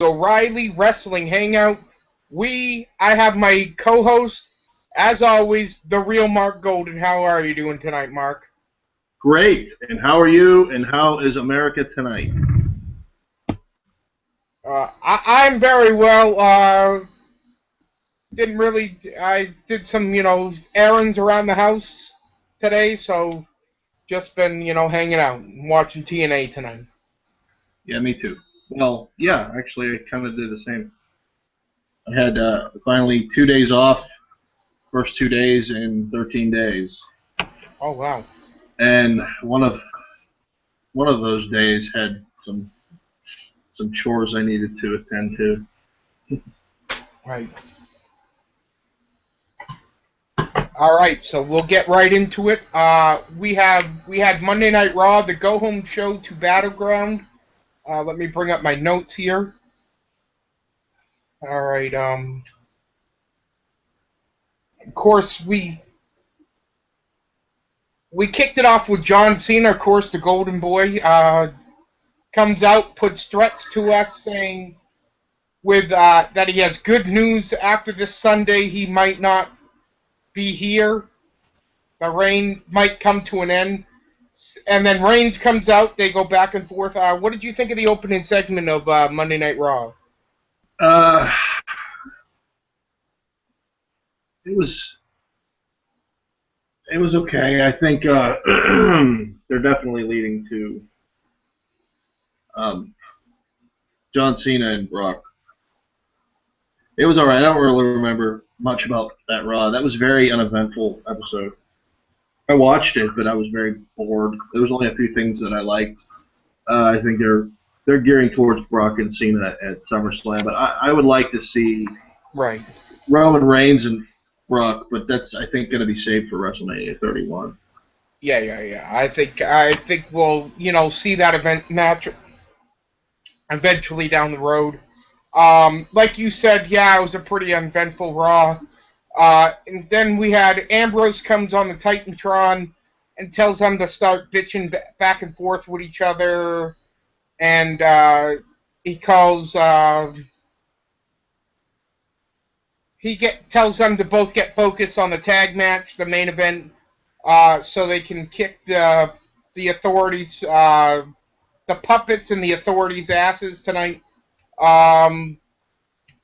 O'Reilly Wrestling Hangout. I have my co-host, as always, the real Mark Golden. How are you doing tonight, Mark? Great. And how are you? And how is America tonight? I'm very well. I did some, errands around the house today, so just been, hanging out and watching TNA tonight. Yeah, me too. Well, yeah, actually, I kind of did the same. I had finally 2 days off, first 2 days in 13 days, Oh wow! and one of those days had some chores I needed to attend to. Right. All right, so we'll get right into it. We had Monday Night Raw, the go home show to Battleground. Let me bring up my notes here. All right. Of course, we kicked it off with John Cena. Of course, the Golden Boy comes out, puts threats to us, saying that he has good news after this Sunday. He might not be here. The reign might come to an end. And then Reigns comes out. They go back and forth. What did you think of the opening segment of Monday Night Raw? Uh, it was it was okay. I think they're definitely leading to um, John Cena and Brock. It was all right. I don't really remember much about that Raw. That was a very uneventful episode. I watched it, but I was very bored. There was only a few things that I liked. I think they're gearing towards Brock and Cena at SummerSlam, but I would like to see Right. Roman Reigns and Brock, but that's I think going to be saved for WrestleMania 31. Yeah. I think we'll see that event match eventually down the road. Like you said, yeah, it was a pretty uneventful Raw. And then we had Ambrose comes on the Titantron and tells them to start bitching back and forth with each other, and he calls. Tells them to both get focused on the tag match, the main event, so they can kick the authorities, the puppets and the authorities' asses tonight. Um,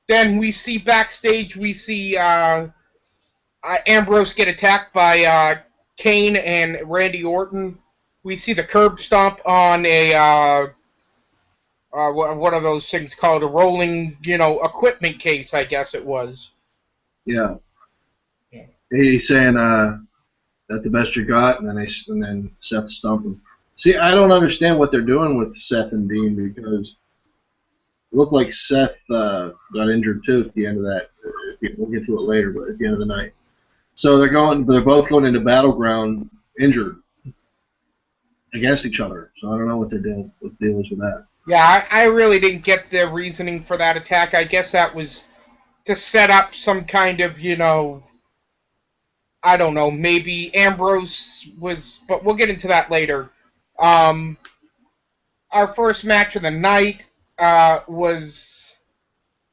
then we see backstage, we see Ambrose get attacked by Kane and Randy Orton. We see the curb stomp on a what are those things called? A rolling, equipment case, I guess it was. Yeah, Yeah. he's saying that the best you got, and then Seth stumped him. See, I don't understand what they're doing with Seth and Dean because it looked like Seth got injured too at the end of that. We'll get to it later, but at the end of the night. So they're both going into Battleground injured against each other. So I don't know what they're doing, what the deal is with that. Yeah, I really didn't get the reasoning for that attack. I guess that was to set up some kind of, I don't know, maybe Ambrose was, but we'll get into that later. Um, our first match of the night was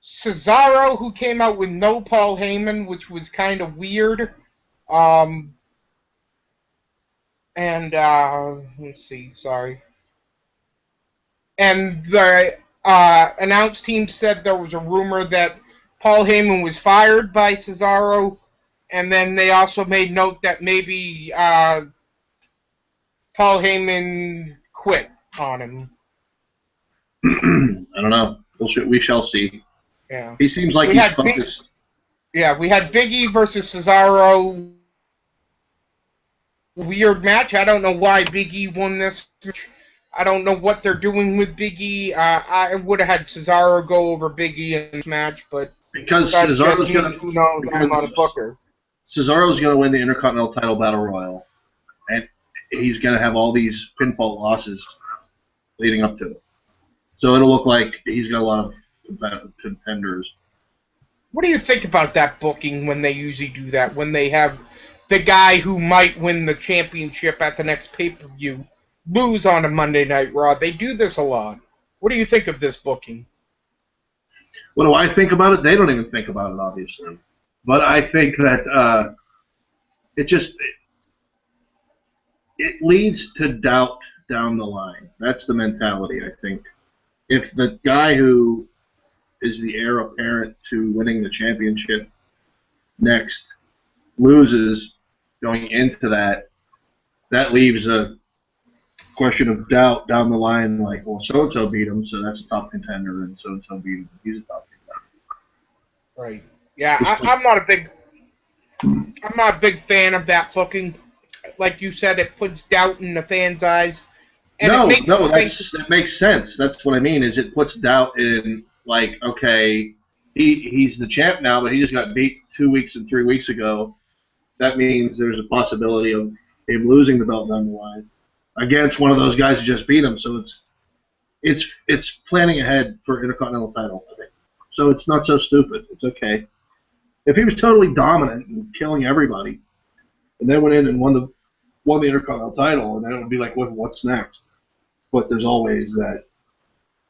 Cesaro, who came out with no Paul Heyman, which was kind of weird. Um, and let's see, sorry. And the announce team said there was a rumor that Paul Heyman was fired by Cesaro, and then they also made note that maybe Paul Heyman quit on him. I don't know. We shall see. Yeah. He seems like he's focused. We had Big E versus Cesaro. Weird match. I don't know why Big E won this match. I don't know what they're doing with Big E. I would have had Cesaro go over Big E in this match, but Because that's just Cesaro's me. gonna Who knows? I'm not a booker. Cesaro's gonna win the Intercontinental Title Battle Royal, and he's gonna have all these pinfall losses leading up to it. So it'll look like he's got a lot of contenders. What do you think about that booking when they usually do that? When they have the guy who might win the championship at the next pay-per-view lose on a Monday Night Raw? They do this a lot. What do you think of this booking? What do I think about it? They don't even think about it, obviously. But I think that it just it leads to doubt down the line. That's the mentality, I think. If the guy who is the heir apparent to winning the championship next loses going into that, that leaves a question of doubt down the line, like, well, so-and-so beat him, so that's a top contender, and so-and-so beat him, he's a top contender. Right. Yeah, Just like, I'm not a big fan of that fucking. Like you said, it puts doubt in the fans' eyes, and it no, makes no, you think. that makes sense. That's what I mean. Is it puts doubt in, like, okay, he's the champ now, but he just got beat 2 weeks and 3 weeks ago. That means there's a possibility of him losing the belt down the line against one of those guys who just beat him. So it's planning ahead for Intercontinental title, I think. So it's not so stupid. It's okay. If he was totally dominant and killing everybody, and then went in and won the Intercontinental title, and then it would be like, what's next? But there's always that.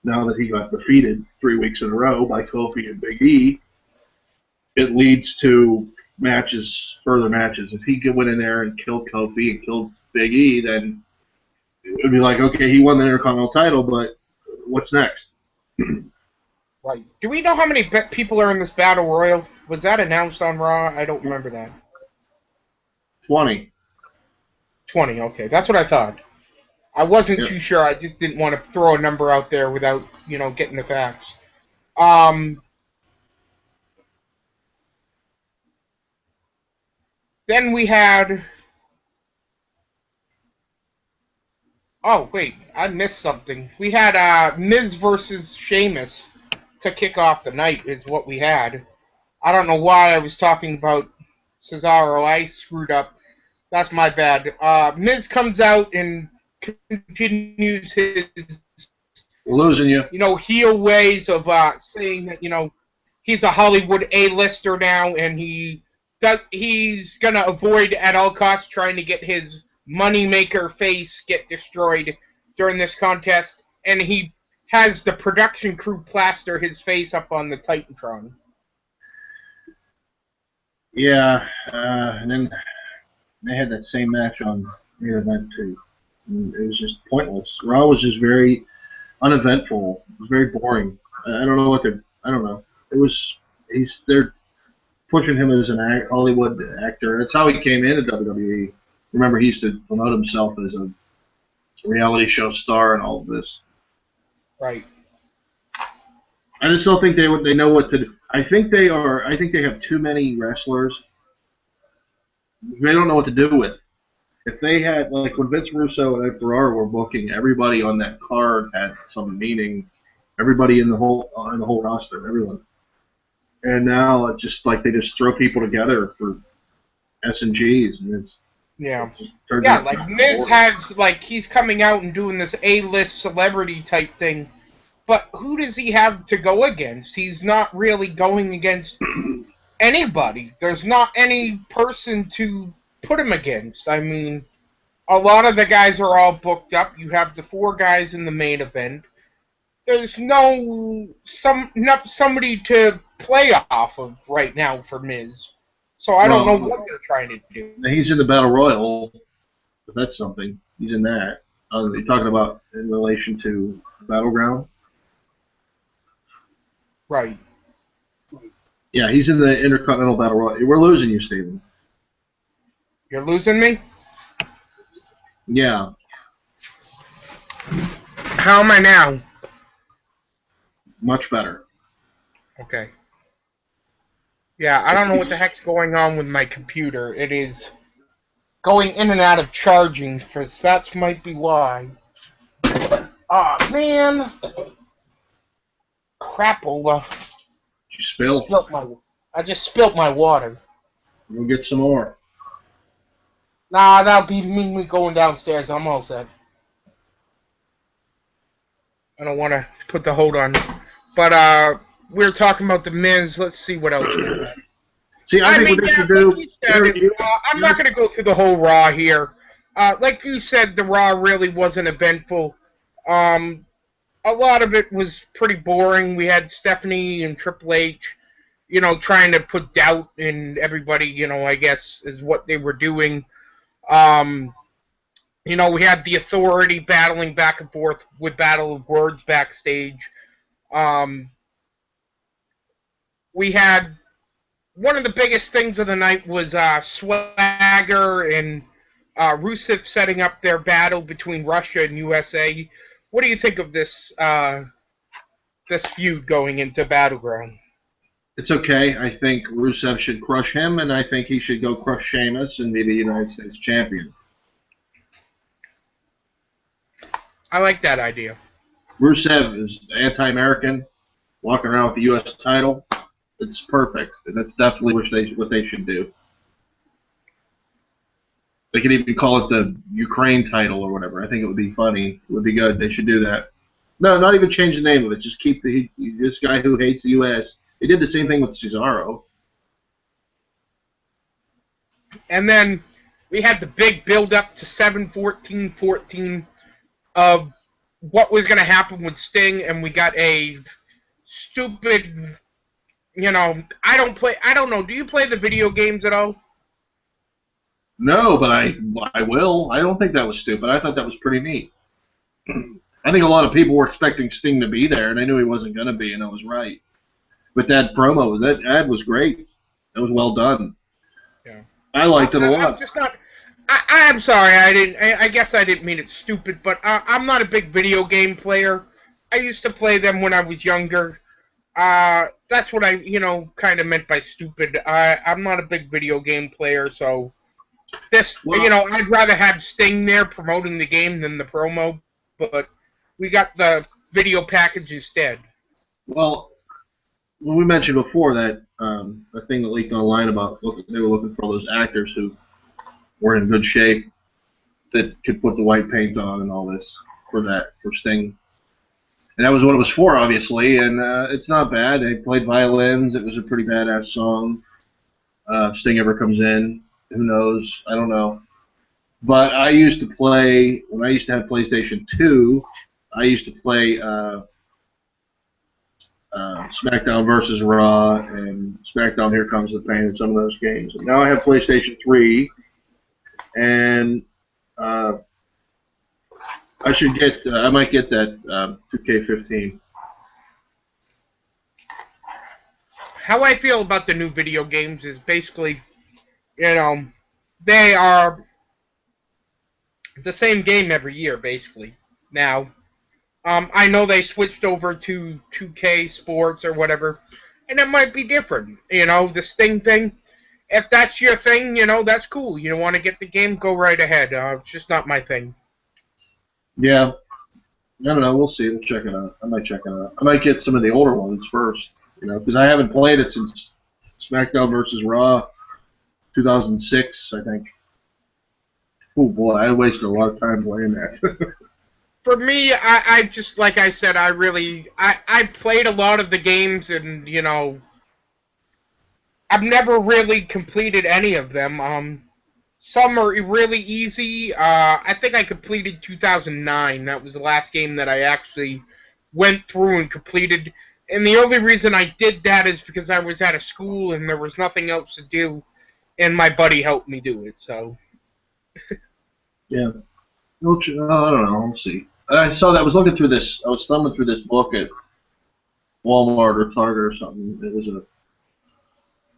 Now that he got defeated 3 weeks in a row by Kofi and Big E, it leads to further matches. If he went in there and killed Kofi and killed Big E, then it would be like, okay, he won the Intercontinental title, but what's next? Right. Do we know how many people are in this battle royal? Was that announced on Raw? I don't remember that. 20. 20. Okay, that's what I thought. I wasn't Yep. too sure. I just didn't want to throw a number out there without, getting the facts. Then we had. Oh wait, I missed something. We had Miz versus Sheamus to kick off the night. Is what we had. I don't know why I was talking about Cesaro. I screwed up. That's my bad. Miz comes out and continues his, We're losing you. heel ways of saying that, he's a Hollywood A-lister now, and he's gonna avoid at all costs trying to get his moneymaker face get destroyed during this contest, and he has the production crew plaster his face up on the Titantron. Yeah, and then they had that same match on main event too. And it was just pointless. Raw was just very uneventful. It was very boring. I don't know what they're. I don't know. They're pushing him as an Hollywood actor. That's how he came into WWE. Remember, he used to promote himself as a reality show star and all of this. Right. I just don't think they know what to do. I think they have too many wrestlers. They don't know what to do with. If they had, like, when Vince Russo and Ed Ferrara were booking, everybody on that card had some meaning. Everybody in the whole roster, everyone. And now it's just like they just throw people together for S&Gs, and it's Yeah. it turns Yeah, out like to be Miz boring. has, he's coming out and doing this A-list celebrity type thing, but who does he have to go against? He's not really going against anybody. There's not any person to put him against. I mean, a lot of the guys are all booked up. You have the 4 guys in the main event. There's not somebody to play off of right now for Miz. So I don't know Well, what they're trying to do. he's in the Battle Royal, but that's something. He's in that. You're talking about in relation to Battleground? Right. Yeah, he's in the Intercontinental Battle Royal. We're losing you, Steven. You're losing me? Yeah, How am I now? much better. Okay. Yeah, I don't know what the heck's going on with my computer. It is going in and out of charging, because that might be why. Aw, man! Crapola. You spill. I just spilt my water. We'll get some more. Nah, that'll be me going downstairs. I'm all set. I don't want to put the hold on. But, we're talking about the Miz. Let's see what else we got. See, I think what they should do. Like you said, I'm not going to go through the whole Raw here. Like you said, the Raw really wasn't eventful. A a lot of it was pretty boring. We had Stephanie and Triple H, trying to put doubt in everybody, I guess is what they were doing. Um, we had the Authority battling back and forth with Battle of Words backstage. Um, we had one of the biggest things of the night was Swagger and Rusev setting up their battle between Russia and USA. What do you think of this feud going into Battleground? It's okay. I think Rusev should crush him, and I think he should go crush Sheamus and be the United States champion. I like that idea. Rusev is anti-American, walking around with the U.S. title. It's perfect. That's definitely what they should do. They could even call it the Ukraine title or whatever. I think it would be funny. It would be good. They should do that. No, not even change the name of it. Just keep this guy who hates the U.S. They did the same thing with Cesaro. And then we had the big build-up to 7/14/14 of what was going to happen with Sting, and we got a stupid, I don't know, do you play the video games at all? No, but I will. I don't think that was stupid. I thought that was pretty neat. I think a lot of people were expecting Sting to be there, and I knew he wasn't going to be, and I was right. But that promo, that ad was great. That was well done. Yeah. I liked it a lot. I'm just not. I'm sorry. I guess I didn't mean it stupid, but I'm not a big video game player. I used to play them when I was younger. That's what I kind of meant by stupid. I'm not a big video game player, so I'd rather have Sting there promoting the game than the promo. But we got the video package instead. Well, we mentioned before that the thing that leaked online about they were looking for all those actors who were in good shape that could put the white paint on and all this for Sting. And that was what it was for, obviously, and it's not bad. They played violins. It was a pretty badass song. If Sting ever comes in, who knows? I don't know. But I used to play, when I used to have PlayStation 2, I used to play SmackDown versus Raw and SmackDown Here Comes the Pain and some of those games. And now I have PlayStation 3, and I might get that 2K15. How I feel about the new video games is basically, they are the same game every year, basically. Now, I know they switched over to 2K Sports or whatever, and it might be different. The Sting thing, if that's your thing, that's cool. You want to get the game, go right ahead. It's just not my thing. Yeah. I don't know. We'll see. We'll check it out. I might check it out. I might get some of the older ones first, because I haven't played it since SmackDown versus Raw 2006, I think. Oh, boy. I wasted a lot of time playing that. For me, I just, like I said, I played a lot of the games, and, I've never really completed any of them. Some are really easy. I think I completed 2009. That was the last game that I actually went through and completed. And the only reason I did that is because I was out of school and there was nothing else to do, and my buddy helped me do it, so. Yeah. I don't know. We'll see. I saw that. I was looking through this. I was thumbing through this book at Walmart or Target or something. It was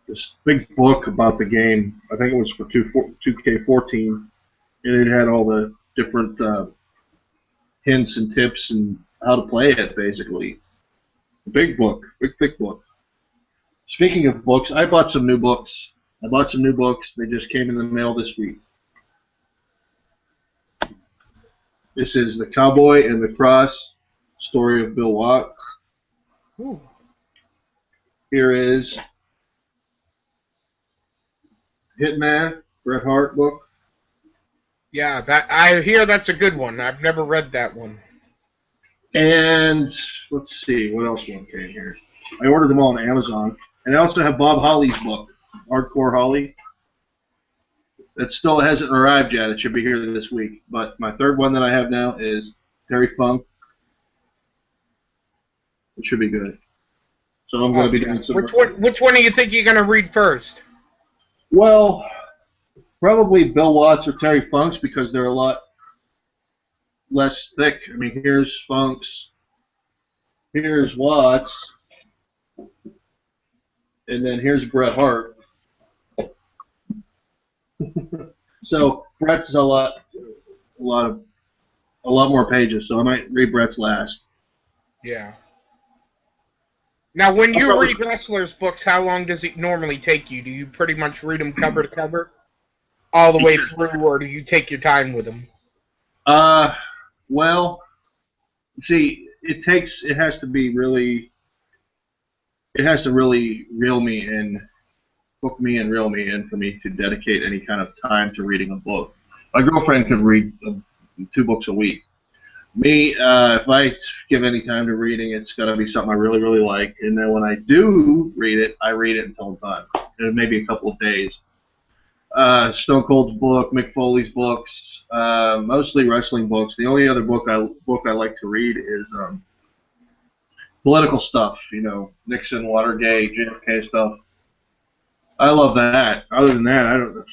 this big book about the game. I think it was for 2K14, and it had all the different hints and tips and how to play it, basically. Big book, big thick book. Speaking of books, I bought some new books. They just came in the mail this week. This is The Cowboy and the Cross, story of Bill Watts. Ooh. Here is Hitman, Bret Hart book. Yeah, I hear that's a good one. I've never read that one. And let's see, what else came here? I ordered them all on Amazon. And I also have Bob Holly's book, Hardcore Holly. That still hasn't arrived yet. It should be here this week. But my third one that I have now is Terry Funk, It should be good. So I'm going Oh to be yeah. doing some. Which one do you think you're gonna read first? Well, probably Bill Watts or Terry Funks because they're a lot less thick. I mean, here's Funks, here's Watts, and then here's Bret Hart. So Bret's a lot of, a lot more pages. So I might read Bret's last. Yeah. Now, when I'll you probably, read wrestlers' books, how long does it normally take you? Do you pretty much read them cover to cover, all the way through, or do you take your time with them? uh, well, see, it has to be really, it has to really reel me in, hook me and reel me in for me to dedicate any kind of time to reading a book. My girlfriend could read 2 books a week. Me, if I give any time to reading, it's got to be something I really, really like. And then when I do read it, I read it until I'm done. Maybe a couple of days. Stone Cold's book, Mick Foley's books, mostly wrestling books. The only other book I like to read is political stuff. You know, Nixon, Watergate, JFK stuff. I love that. Other than that, I don't.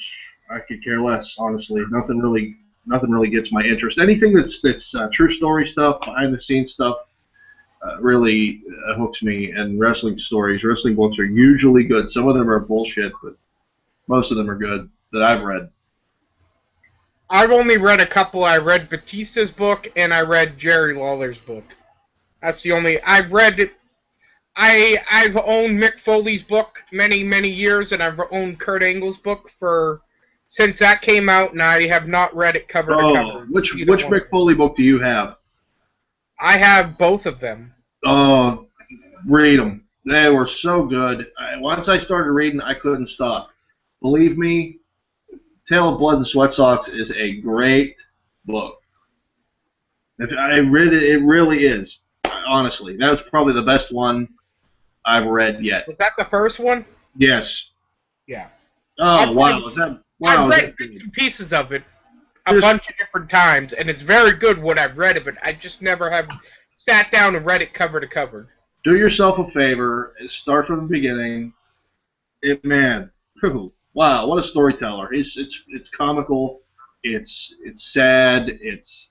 I could care less, honestly. Nothing really gets my interest. Anything that's true story stuff, behind the scenes stuff, really hooks me. And wrestling books are usually good. Some of them are bullshit, but most of them are good that I've read. I've only read a couple. I read Batista's book and I read Jerry Lawler's book. That's the only I've read. I've owned Mick Foley's book many years, and I've owned Kurt Angle's book for since that came out, and I have not read it cover to Oh, cover. which Either which one. Mick Foley book do you have? I have both of them. Oh, read them. They were so good. Once I started reading, I couldn't stop. Believe me, Tale of Blood and Sweat Socks is a great book. If I read it, it really is. Honestly, that was probably the best one I've read yet. Was that the first one? Yes. Yeah. Oh I've read wow, is that I've wow? Is read that bits good? and pieces of it a Just bunch of different times, and it's very good what I've read of it. I just never have sat down and read it cover to cover. do yourself a favor. Start from the beginning. Man, whew, wow, what a storyteller! It's comical. It's sad. It's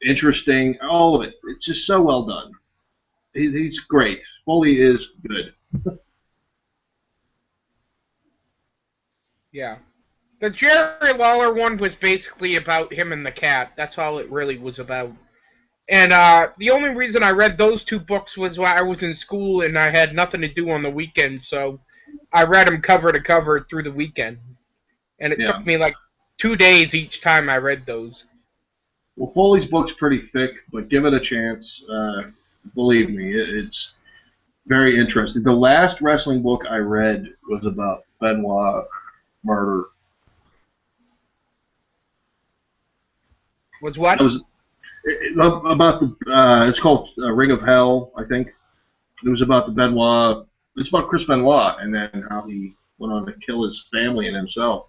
interesting. All of it. It's just so well done. He's great. Foley is good. Yeah. The Jerry Lawler one was basically about him and the cat. That's all it really was about. And the only reason I read those two books was while I was in school and I had nothing to do on the weekend, so I read them cover to cover through the weekend. And it Yeah. took me like 2 days each time I read those. Well, Foley's book's pretty thick, but give it a chance. Believe me, it's very interesting. The last wrestling book I read was about Benoit murder. Was what? It was about the. It's called Ring of Hell, I think. It was about the Benoit. It's about Chris Benoit and then how he went on to kill his family and himself.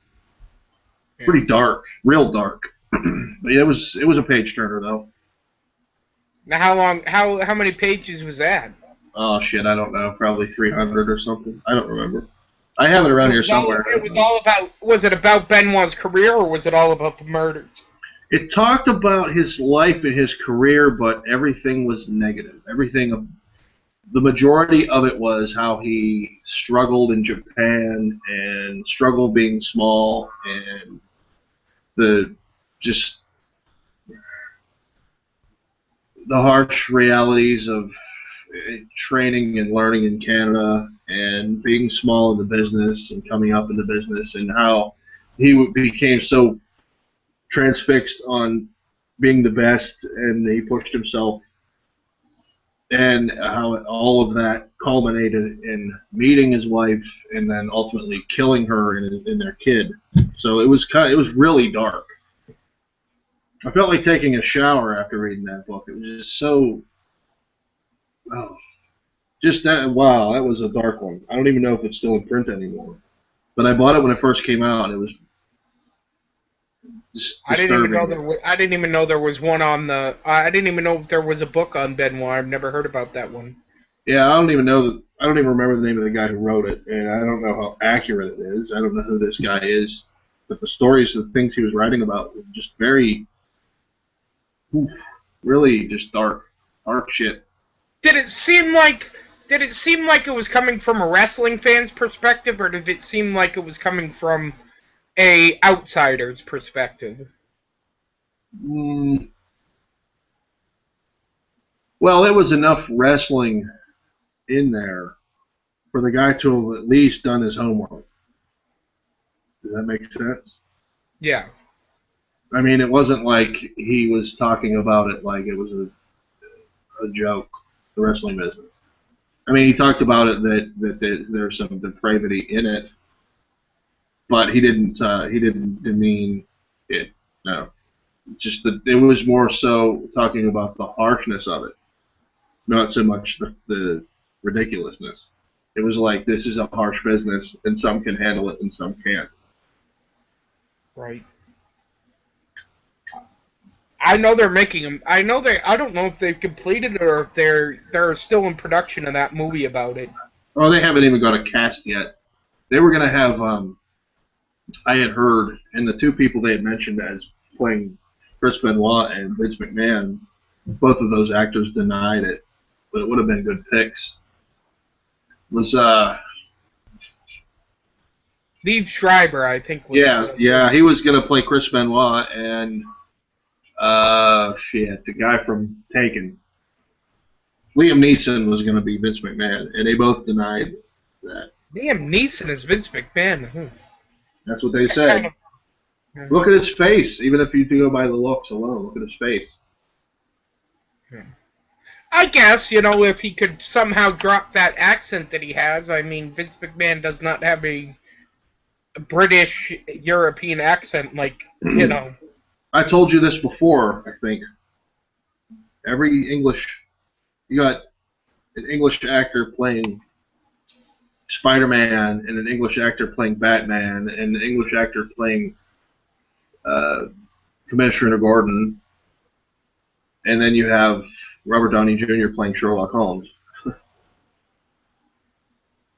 Yeah. Pretty dark, real dark. But yeah, it was a page turner though. Now how long how many pages was that? Oh shit, I don't know. Probably 300 or something. I don't remember. I have it around here somewhere. It was all about was it about Benoit's career or was it all about the murders? It talked about his life and his career, but everything was negative. Everything, the majority of it was how he struggled in Japan and struggled being small and the just the harsh realities of training and learning in Canada and being small in the business and coming up in the business and how he became so transfixed on being the best and he pushed himself and how all of that culminated in meeting his wife and then ultimately killing her and their kid. So it was really dark. I felt like taking a shower after reading that book. It was just so oh, just that wow, that was a dark one. I don't even know if it's still in print anymore. But I bought it when it first came out and it was I didn't even know disturbing. there was. I didn't even know there was one on the. I didn't even know if there was a book on Benoit. I've never heard about that one. Yeah, I don't even know that. I don't even remember the name of the guy who wrote it, and I don't know how accurate it is. I don't know who this guy is, but the stories, the things he was writing about, were just very, oof, really just dark shit. Did it seem like? Did it seem like it was coming from a wrestling fan's perspective, or did it seem like it was coming from a outsider's perspective? Mm, well, it was enough wrestling in there for the guy to have at least done his homework. Does that make sense? Yeah. I mean, it wasn't like he was talking about it like it was a joke, the wrestling business. I mean, he talked about it that there's some depravity in it, but he didn't demean it. No, it's just that it was more so talking about the harshness of it, not so much the ridiculousness. It was like this is a harsh business, and some can handle it and some can't. Right. I know they're making them. I know they. I don't know if they've completed it or if they're still in production of that movie about it. Oh, they haven't even got a cast yet. They were gonna have. I had heard, and the two people they had mentioned as playing Chris Benoit and Vince McMahon, both of those actors denied it, but it would have been good picks. Was Liev Schreiber, I think, was yeah, he was gonna play Chris Benoit, and shit, the guy from Taken, Liam Neeson was gonna be Vince McMahon, and they both denied that. Liam Neeson as Vince McMahon. That's what they Kind said. of, Look at his face. Even if you go by the looks alone, look at his face. I guess, if he could somehow drop that accent that he has. I mean, Vince McMahon does not have a British European accent like. I told you this before, I think. Every English, you got an English actor playing Spider-Man, and an English actor playing Batman, and an English actor playing uh, Commissioner Gordon, and then you have Robert Downey Jr. playing Sherlock Holmes.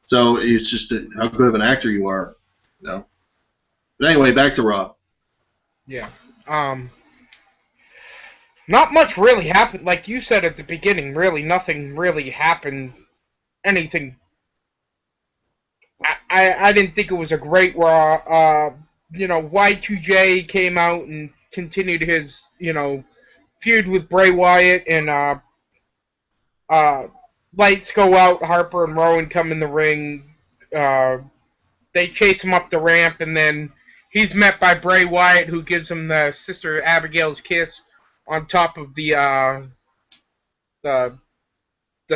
So it's just how good of an actor you are, you know. But anyway, back to Raw. Yeah. Not much really happened. Like you said at the beginning, really nothing really happened. Anything. I didn't think it was a great Raw. Y2J came out and continued his, feud with Bray Wyatt, and lights go out. Harper and Rowan come in the ring. They chase him up the ramp, and then he's met by Bray Wyatt, who gives him the Sister Abigail's kiss on top of the the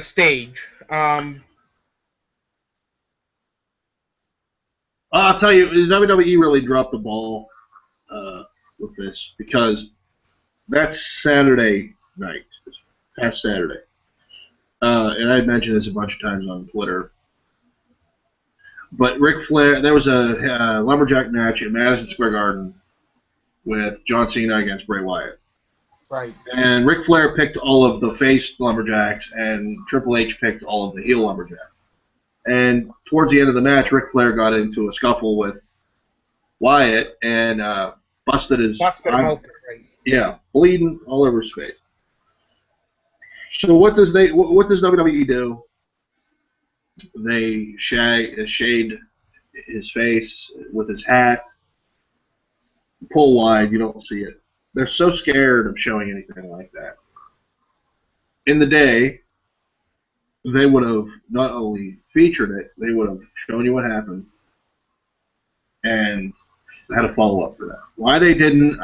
stage. I'll tell you, WWE really dropped the ball with this because that's Saturday night, this past Saturday. And I had mentioned this a bunch of times on Twitter. But Ric Flair, there was a lumberjack match at Madison Square Garden with John Cena against Bray Wyatt. Right. And Ric Flair picked all of the face lumberjacks, and Triple H picked all of the heel lumberjacks. And towards the end of the match, Ric Flair got into a scuffle with Wyatt and busted him open. Right. Yeah, bleeding all over his face. So what does WWE do? They shade his face with his hat, pull wide. You don't see it. They're so scared of showing anything like that. In the day, they would have not only featured it, they would have shown you what happened and had a follow up to that. Why they didn't,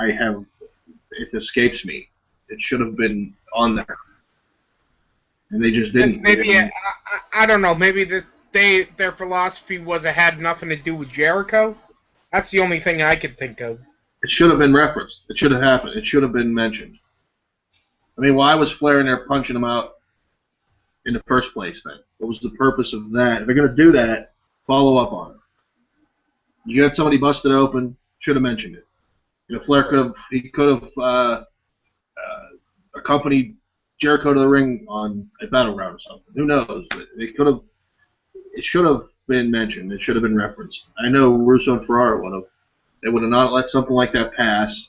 it escapes me. It should have been on there, and they just didn't. Maybe I don't know. Maybe their philosophy was it had nothing to do with Jericho. That's the only thing I could think of. It should have been referenced. It should have happened. It should have been mentioned. I mean, why was Flair in there punching him out in the first place then? What was the purpose of that? If they're going to do that, follow up on it. You got somebody busted open, should have mentioned it. Flair could have accompanied Jericho to the ring on a battleground or something. Who knows? It should have been mentioned. It should have been referenced. I know Russo and Ferrara would have. They would have not let something like that pass.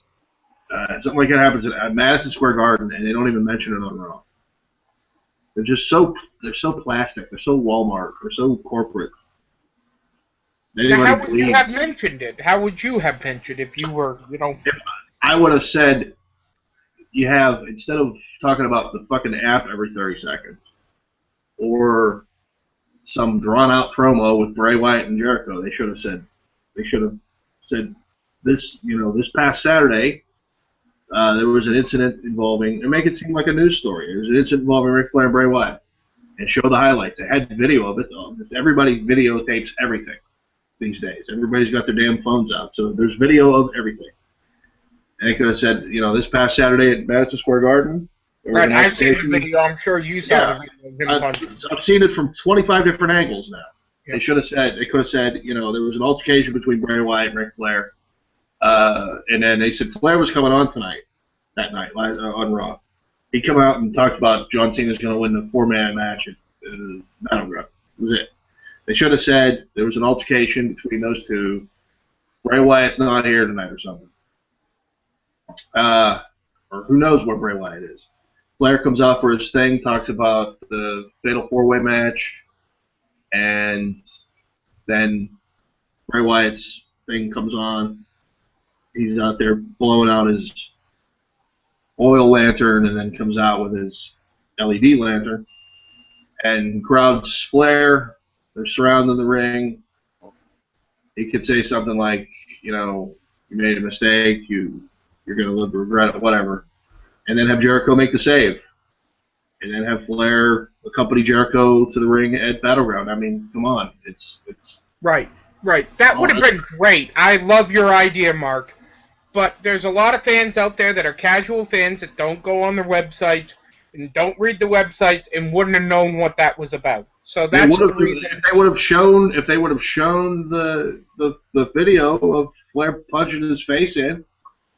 Something like that happens at Madison Square Garden, and they don't even mention it on Raw. They're so plastic. They're so Walmart. They're so corporate. Now, Anybody how would you have bleeds. mentioned it? How would you have mentioned if you were, If I would have said you have instead of talking about the fucking app every 30 seconds or some drawn out promo with Bray Wyatt and Jericho, they should have said this. This past Saturday there was an incident involving, and make it seem like a news story. There was an incident involving Ric Flair and Bray Wyatt, and show the highlights. They had video of it. Everybody videotapes everything these days. Everybody's got their damn phones out, so there's video of everything. And they could have said, this past Saturday at Madison Square Garden. right? I've seen the video. I'm sure you saw the video of him punching. I've seen it from 25 different angles now. Yeah. They could have said, there was an altercation between Bray Wyatt and Ric Flair. And then they said Flair was coming on that night on Raw. He come out and talked about John Cena's going to win the 4-man match at Battleground. That was it. They should have said there was an altercation between those two. Bray Wyatt's not here tonight or something. Or who knows where Bray Wyatt is. Flair comes out for his thing, talks about the Fatal 4-Way match, and then Bray Wyatt's thing comes on. He's out there blowing out his oil lantern and then comes out with his LED lantern. And crowds Flair. They're surrounding the ring. He could say something like, you made a mistake. You're going to live to regret it, whatever. And then have Jericho make the save. And then have Flair accompany Jericho to the ring at Battleground. I mean, come on. It's Right. That would have been great. I love your idea, Mark. But there's a lot of fans out there that are casual fans that don't go on their website and don't read the websites and wouldn't have known what that was about. So that's the reason. If they would have shown the video of Flair punching his face in,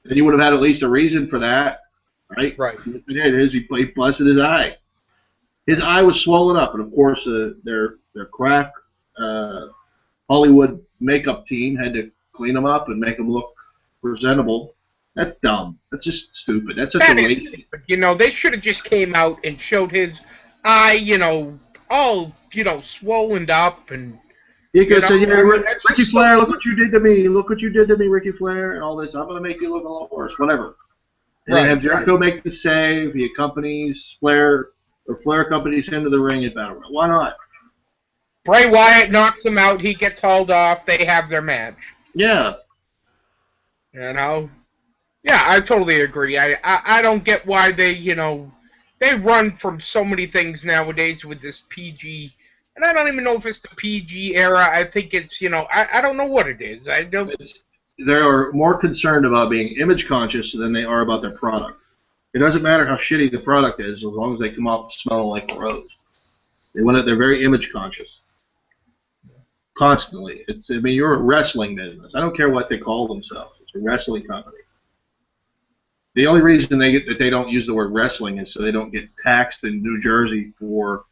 then you would have had at least a reason for that, right? Right. He busted his eye. His eye was swollen up, and of course their crack Hollywood makeup team had to clean him up and make him look presentable. That's dumb. That's just stupid. That's such a waste. They should have just came out and showed his eye, all, swollen up and. You could say, Ricky Flair, look what you did to me. Look what you did to me, Ricky Flair, and all this. I'm going to make you look a lot worse. Whatever. And then have Jericho make the save. He accompanies Flair, or Flair accompanies him to the ring at Battleground. Why not? Bray Wyatt knocks him out. He gets hauled off. They have their match. Yeah. Yeah, I totally agree. I don't get why they run from so many things nowadays with this PG, and I don't even know if it's the PG era. I think it's, I don't know what it is. They are more concerned about being image conscious than they are about their product. It doesn't matter how shitty the product is, as long as they come off smelling like a rose. They're very image conscious. Constantly. You're a wrestling business. I don't care what they call themselves. It's a wrestling company. The only reason they don't use the word wrestling is so they don't get taxed in New Jersey from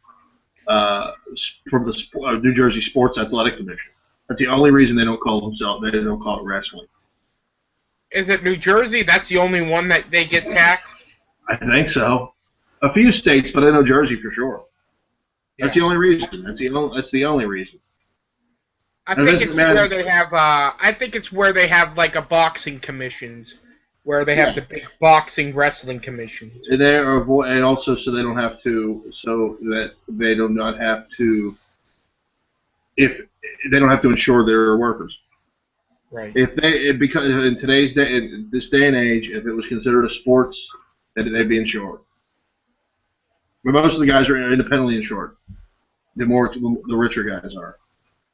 the New Jersey Sports Athletic Commission. That's the only reason they don't call it wrestling. Is it New Jersey? That's the only one that they get taxed? I think so. A few states, but I know Jersey for sure. Yeah. That's the only reason. That's the only reason. I think it's where they have. I think it's where they have like a boxing commissions, where they have the big boxing wrestling commissions. And also so they don't have to, so that they do not have to, if they don't have to insure their workers. Right. Because in this day and age, if it was considered a sports, they'd be insured. But most of the guys are independently insured. The richer guys are.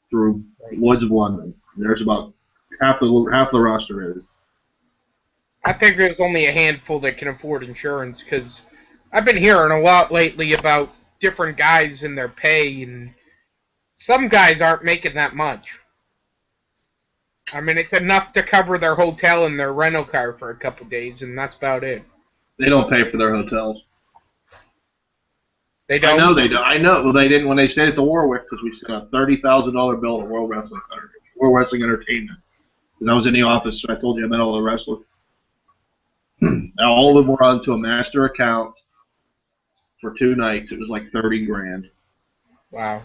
Through Lloyd's of London. There's about half the roster is. I think there's only a handful that can afford insurance, because I've been hearing a lot lately about different guys and their pay, and some guys aren't making that much. I mean, it's enough to cover their hotel and their rental car for a couple days, and that's about it. They don't pay for their hotels. They I don't? know they do. I know. Well, they didn't when they stayed at the Warwick because we sent a $30,000 bill to World Wrestling Entertainment. Because I was in the office, so I told you I met all the wrestlers. Now all of them were onto a master account for 2 nights. It was like 30 grand. Wow.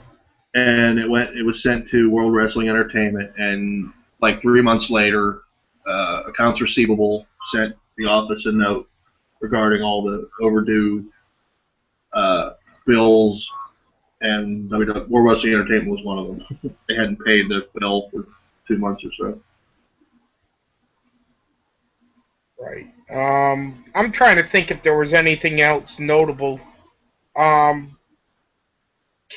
And it was sent to World Wrestling Entertainment, and like 3 months later, accounts receivable sent the office a note regarding all the overdue bills, and World Wrestling Entertainment was one of them. They hadn't paid the bill for 2 months or so. Right. I'm trying to think if there was anything else notable. Can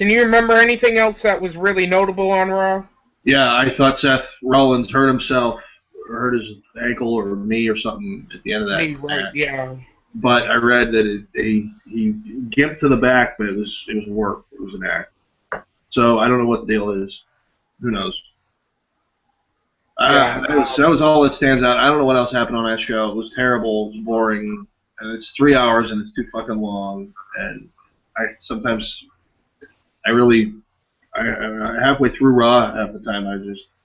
you remember anything else that was really notable on Raw? Yeah, I thought Seth Rollins hurt himself, or hurt his ankle or knee or something at the end of that Right, match. yeah. But I read that he gimped to the back, but it was work. It was an act. So I don't know what the deal is. Who knows? Yeah. That was all that stands out. I don't know what else happened on that show. It was terrible. It was boring. And it's 3 hours and it's too fucking long. And sometimes halfway through Raw half the time I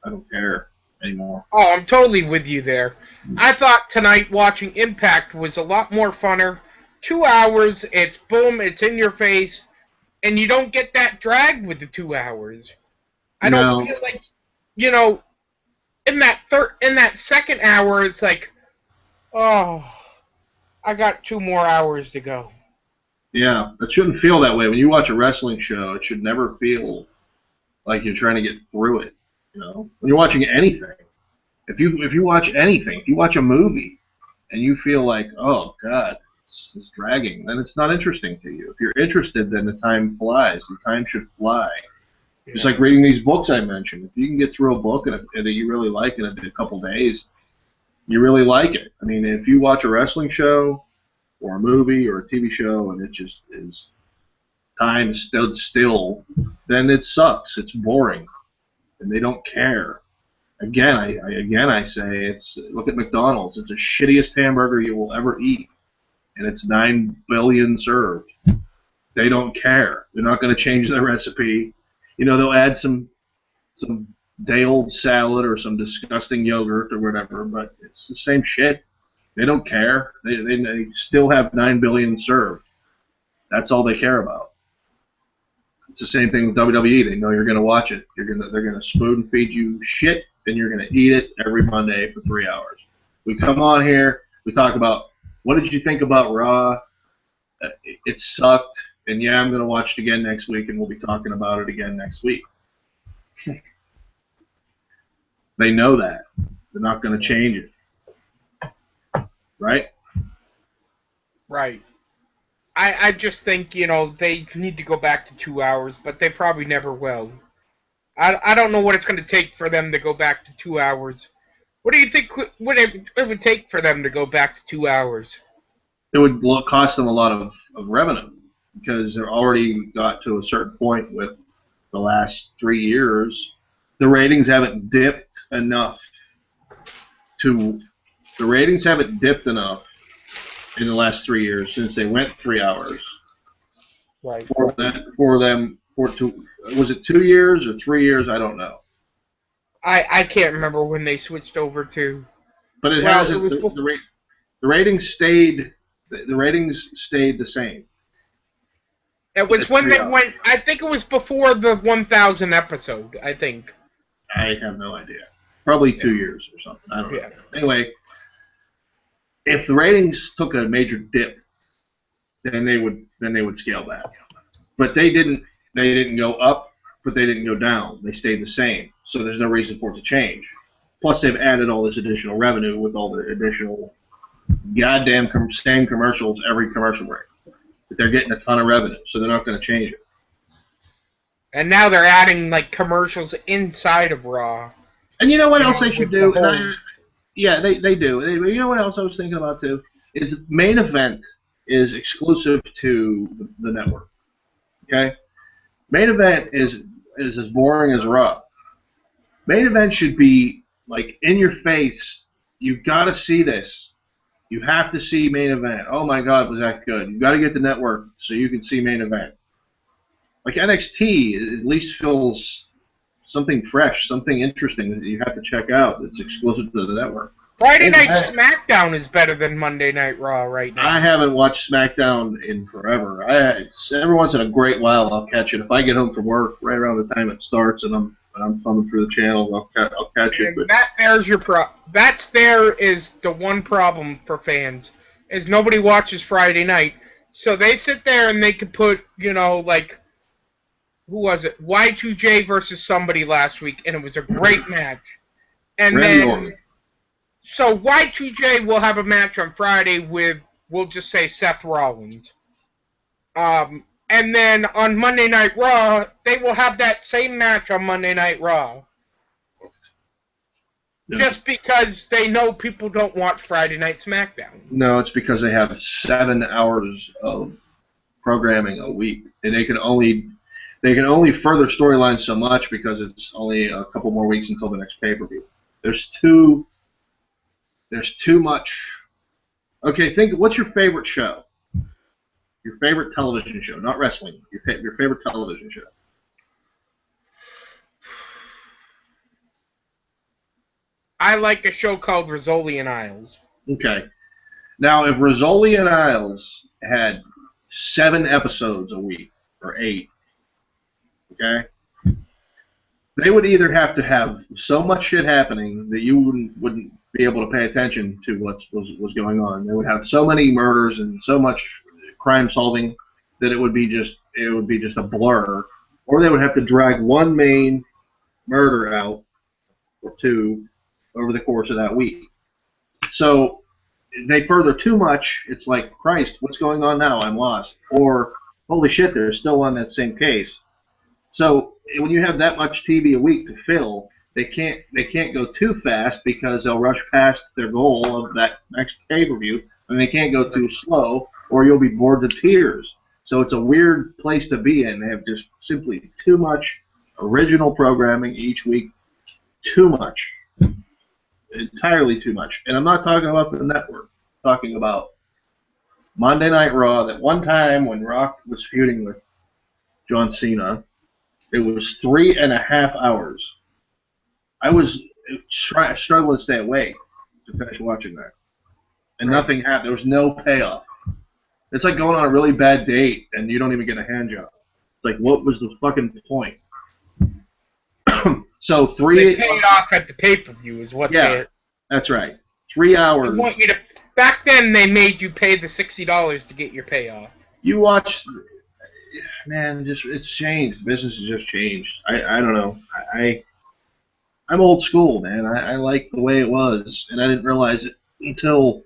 don't care anymore. Oh, I'm totally with you there. I thought tonight watching Impact was a lot more funner. 2 hours, it's boom, it's in your face, and you don't get that drag with the 2 hours. I don't feel like, in that second hour, it's like, oh, I got 2 more hours to go. Yeah, it shouldn't feel that way. When you watch a wrestling show, it should never feel like you're trying to get through it. When you're watching anything, if you watch anything, if you watch a movie, and you feel like, oh God, it's dragging, then it's not interesting to you. If you're interested, then the time flies. The time should fly. Yeah. Just like reading these books I mentioned. If you can get through a book that you really like in a couple days, you really like it. I mean, if you watch a wrestling show or a movie or a TV show and it just is time stood still, then it sucks. It's boring, and they don't care. Again, I say look at McDonald's. It's the shittiest hamburger you will ever eat, and it's 9 billion served. They don't care. They're not going to change their recipe. They'll add some day-old salad or some disgusting yogurt or whatever, but it's the same shit. They don't care. They still have 9 billion served. That's all they care about. It's the same thing with WWE. They know you're going to watch it. They're going to spoon feed you shit, and you're going to eat it every Monday for 3 hours. We come on here. We talk about what did you think about Raw? It sucked, and yeah, I'm going to watch it again next week, and we'll be talking about it again next week. They know that. They're not going to change it. Right? Right. I just think, they need to go back to 2 hours, but they probably never will. I don't know what it's going to take for them to go back to 2 hours. What do you think it would take for them to go back to 2 hours? It would cost them a lot of revenue because they're already got to a certain point with the last 3 years. The ratings haven't dipped enough in the last 3 years since they went 3 hours. Right. Was it 2 years or 3 years? I don't know. I can't remember when they switched over to. But it hasn't. The ratings stayed. The ratings stayed the same. It was when they went. I think it was before the 1,000 episode. I think. I have no idea. Probably 2 years or something. I don't know. Anyway, if the ratings took a major dip, then they would scale back. But they didn't. They didn't go up, but they didn't go down. They stayed the same. So there's no reason for it to change. Plus, they've added all this additional revenue with all the additional goddamn same commercials every commercial break. But they're getting a ton of revenue, so they're not going to change it. And now they're adding commercials inside of Raw. And you know what else they should do? They do. You know what else I was thinking about too? Is main event is exclusive to the network. Okay? Main event is as boring as Raw. Main event should be like in your face. You've got to see this. You have to see main event. Oh my God, was that good? You got to get the network so you can see main event. Like NXT at least feels something fresh, something interesting that you have to check out that's exclusive to the network. Friday Night SmackDown is better than Monday Night Raw right now. I haven't watched SmackDown in forever. Every once in a great while I'll catch it. If I get home from work right around the time it starts and I'm thumbing through the channel, I'll catch it. But That's the one problem for fans is nobody watches Friday night, so they sit there and they could put like who was it Y2J versus somebody last week, and it was a great match, and Randy then. Orton. So Y2J will have a match on Friday with, we'll just say, Seth Rollins. And then on Monday Night Raw, they will have that same match on Monday Night Raw. Yeah. Just because they know people don't watch Friday Night SmackDown. No, it's because they have 7 hours of programming a week, and they can only further storylines so much because it's only a couple more weeks until the next pay-per-view. There's too much. Okay, what's your favorite show? Your favorite television show, not wrestling. Your favorite television show. I like a show called Rizzoli and Isles. Okay. Now, if Rizzoli and Isles had 7 episodes a week, or 8, okay, they would either have to have so much shit happening that you wouldn't be able to pay attention to what was going on. They would have so many murders and so much crime solving that it would be just a blur, or they would have to drag one main murder out or 2 over the course of that week. So they further too much. It's like, Christ, what's going on now? I'm lost. Or holy shit, they're still on that same case. So when you have that much TV a week to fill, they can't go too fast because they'll rush past their goal of that next pay-per-view, and they can't go too slow or you'll be bored to tears. So it's a weird place to be in. They have just simply too much original programming each week. Too much. Entirely too much. And I'm not talking about the network. I'm talking about Monday Night Raw. That one time when Rock was feuding with John Cena, it was 3.5 hours. I was struggling to stay awake to finish watching that. And nothing happened. There was no payoff. It's like going on a really bad date and you don't even get a hand job. It's like, what was the fucking point? So they paid off at the pay-per-view is what yeah, that's right. 3 hours. They want you to, back then they made you pay the $60 to get your payoff. You watch, man, it's changed. Business has just changed. I don't know. I'm old school, man. I like the way it was, and I didn't realize it until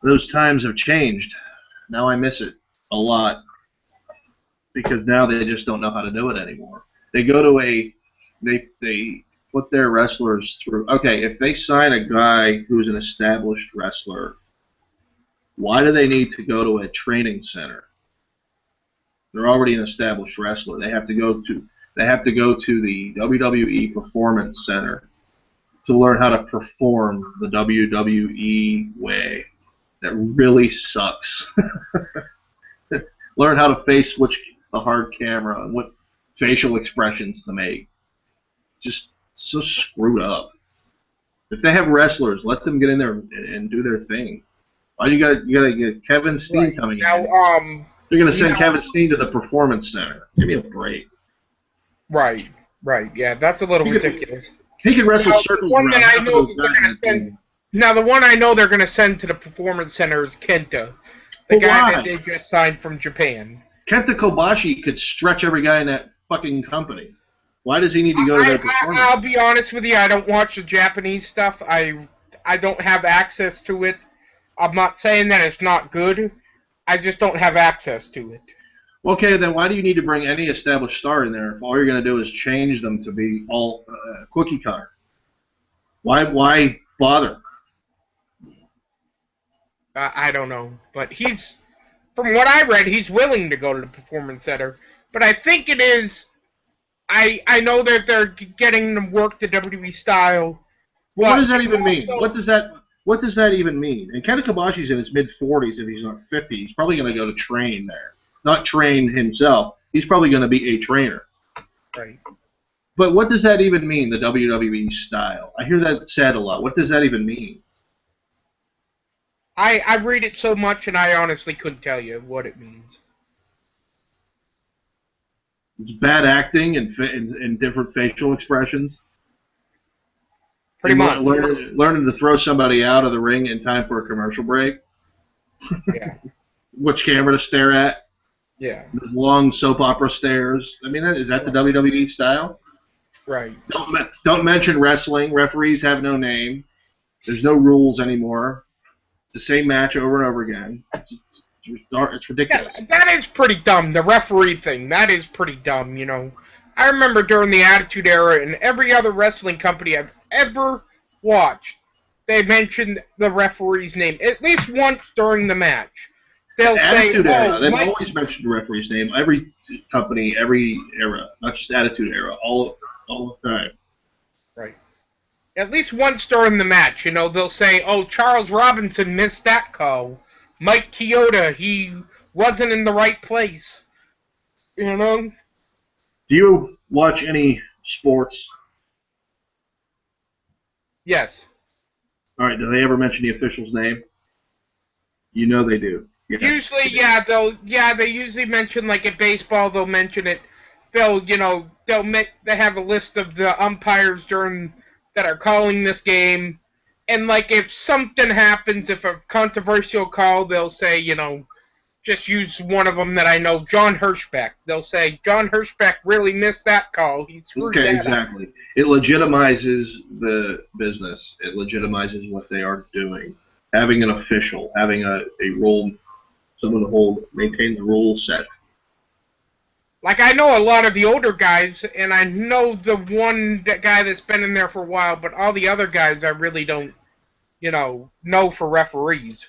those times have changed. Now I miss it a lot because now they just don't know how to do it anymore. They go to they put their wrestlers through. Okay, if they sign a guy who's an established wrestler, why do they need to go to a training center? They're already an established wrestler. They have to go to the WWE Performance Center to learn how to perform the WWE way. That really sucks. Learn how to face switch the hard camera and what facial expressions to make. Just so screwed up. If they have wrestlers, let them get in there and do their thing. Why you gotta get Kevin Steen coming in? You're gonna send Kevin Steen to the Performance Center. Give me a break. Right. Yeah, that's a little ridiculous. He can wrestle circles around. Now, the one I know they're going to send to the Performance Center is Kenta, the guy that they just signed from Japan. Kenta Kobashi could stretch every guy in that fucking company. Why does he need to go to their performance? I'll be honest with you, I don't watch the Japanese stuff. I don't have access to it. I'm not saying that it's not good. I just don't have access to it. Okay, then why do you need to bring any established star in there if all you're going to do is change them to be all cookie cutter? Why bother? I don't know, but from what I read, he's willing to go to the Performance Center. But I think it is, I know that they're getting them work the WWE style Well, what But does that you even mean? also, What does that even mean? And Kenta Kobashi's in his mid-40s. If he's not 50, he's probably going to go to train there. Not train himself. He's probably going to be a trainer. right. But what does that even mean, the WWE style? I hear that said a lot. What does that even mean? I read it so much, and I honestly couldn't tell you what it means. It's bad acting and different facial expressions. Pretty And much. learning to throw somebody out of the ring in time for a commercial break. Yeah. Which camera to stare at. Yeah. Those long soap opera stares. I mean, is that the WWE style? Right. Don't mention wrestling. Referees have no name. There's no rules anymore. It's the same match over and over again. It's ridiculous. Yeah, that is pretty dumb. The referee thing, that is pretty dumb, you know. I remember during the Attitude Era and every other wrestling company I've ever watched, they mentioned the referee's name at least once during the match. They'll say, Attitude Era. "Oh, They've Mike." always mentioned the referee's name. Every company, every era, not just Attitude Era, all the time. Right. At least once during the match, you know, they'll say, "Oh, Charles Robinson missed that call. Mike Chioda, he wasn't in the right place." You know? Do you watch any sports? Yes. All right. Do they ever mention the official's name? You know they do. Yeah. Usually, they usually mention, like at baseball, they'll mention it. They have a list of the umpires that are calling this game, and like if something happens, if a controversial call, they'll say, just use one of them that I know, John Hirschbeck. They'll say John Hirschbeck really missed that call. He screwed Okay, that exactly. up. It legitimizes the business. It legitimizes what they are doing. Having an official, having a rule, someone to maintain the rule set. Like, I know a lot of the older guys, and I know the guy that's been in there for a while, but all the other guys I really don't, know for referees.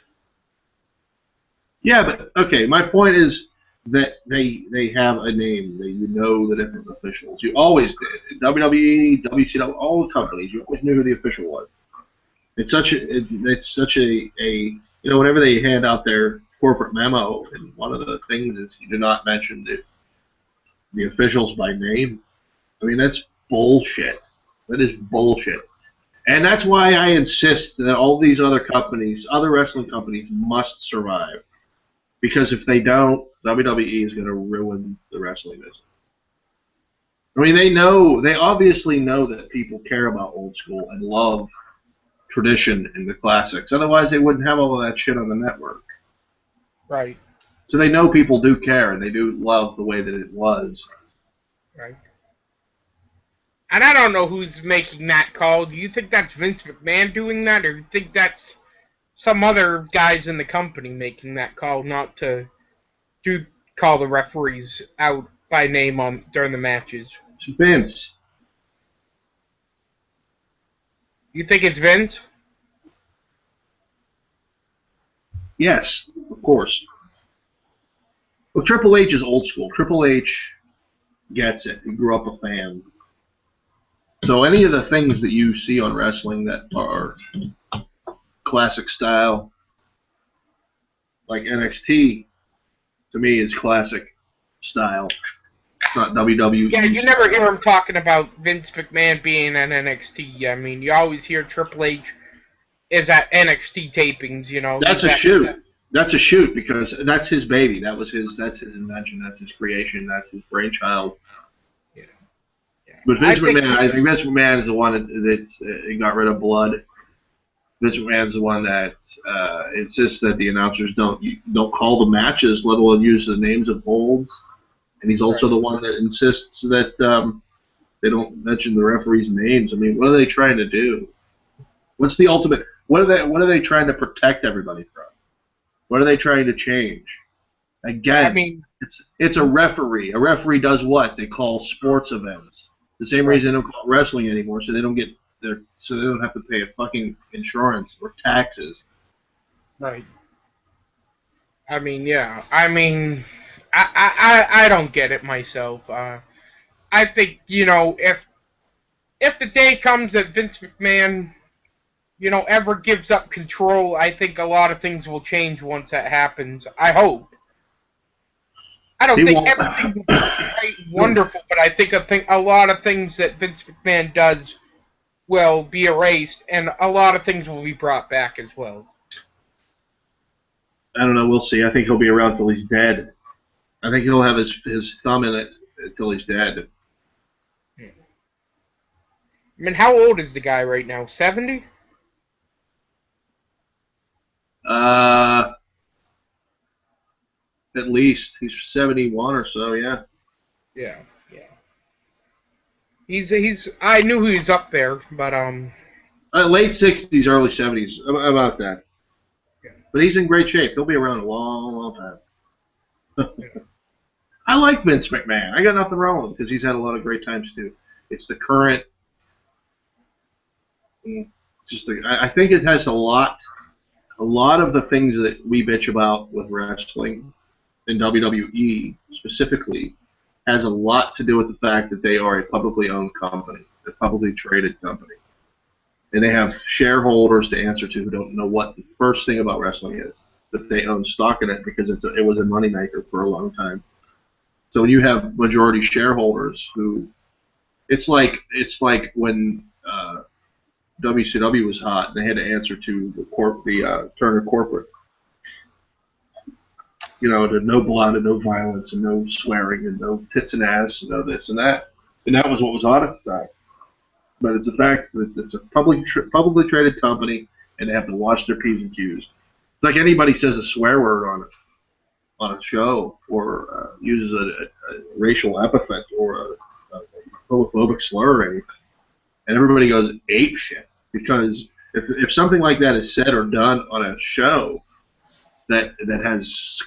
Yeah, but okay. My point is that they have a name. That you know the different officials. You always did. In WWE, WCW, all the companies, you always knew who the official was. It's such a whenever they hand out their corporate memo, and one of the things is you do not mention the officials by name. I mean, that's bullshit. That is bullshit. And that's why I insist that all these other companies, other wrestling companies, must survive. Because if they don't, WWE is going to ruin the wrestling business. I mean, they obviously know that people care about old school and love tradition and the classics. Otherwise, they wouldn't have all of that shit on the network. Right. So they know people do care and they do love the way that it was. Right. And I don't know who's making that call. Do you think that's Vince McMahon doing that, or do you think that's some other guys in the company making that call not to call the referees out by name during the matches? It's Vince. You think it's Vince? Yes, of course. Well, Triple H is old school. Triple H gets it. He grew up a fan. So any of the things that you see on wrestling that are classic style, like NXT, to me is classic style. It's not WWE. Yeah, you never hear him talking about Vince McMahon being at NXT. I mean, you always hear Triple H is at NXT tapings, That's a shoot. That's a shoot because that's his baby. That's his invention. That's his creation. That's his brainchild. Yeah. Yeah. But I think Vince McMahon is the one that got rid of blood. Vince McMahon's the one that insists that the announcers don't call the matches, let alone use the names of holds. And he's also the one that insists that they don't mention the referees' names. I mean, what are they trying to do? What's the ultimate? What are they trying to protect everybody from? What are they trying to change? Again, I mean, it's a referee. A referee does what? They call sports events. The same reason they don't call it wrestling anymore, so they don't have to pay a fucking insurance or taxes. right. I mean, yeah. I mean, I don't get it myself. I think if the day comes that Vince McMahon ever gives up control, I think a lot of things will change once that happens. I hope. I don't He think won't. everything will be great, wonderful, but I think a lot of things that Vince McMahon does will be erased, and a lot of things will be brought back as well. I don't know. We'll see. I think he'll be around till he's dead. I think he'll have his thumb in it until he's dead. I mean, how old is the guy right now? 70? Uh, at least he's 71 or so. Yeah. Yeah, yeah. I knew he was up there, but Late 60s, early 70s, about that. yeah. But he's in great shape. He'll be around a long, long time. Yeah. I like Vince McMahon. I got nothing wrong with him because he's had a lot of great times too. It's the current. I think it has a lot of the things that we bitch about with wrestling in WWE specifically has a lot to do with the fact that they are a publicly owned company, a publicly traded company. And they have shareholders to answer to who don't know what the first thing about wrestling is, but they own stock in it because it was a moneymaker for a long time. So when you have majority shareholders who, it's like when WCW was hot and they had to answer to the Turner corporate. To no blood and no violence and no swearing and no tits and ass and no this and that. And that was what was hot at the time. But it's a fact that it's a publicly traded company, and they have to watch their P's and Q's. It's like anybody says a swear word on a show or uses a racial epithet or a homophobic slur, and everybody goes ape shit because if something like that is said or done on a show that has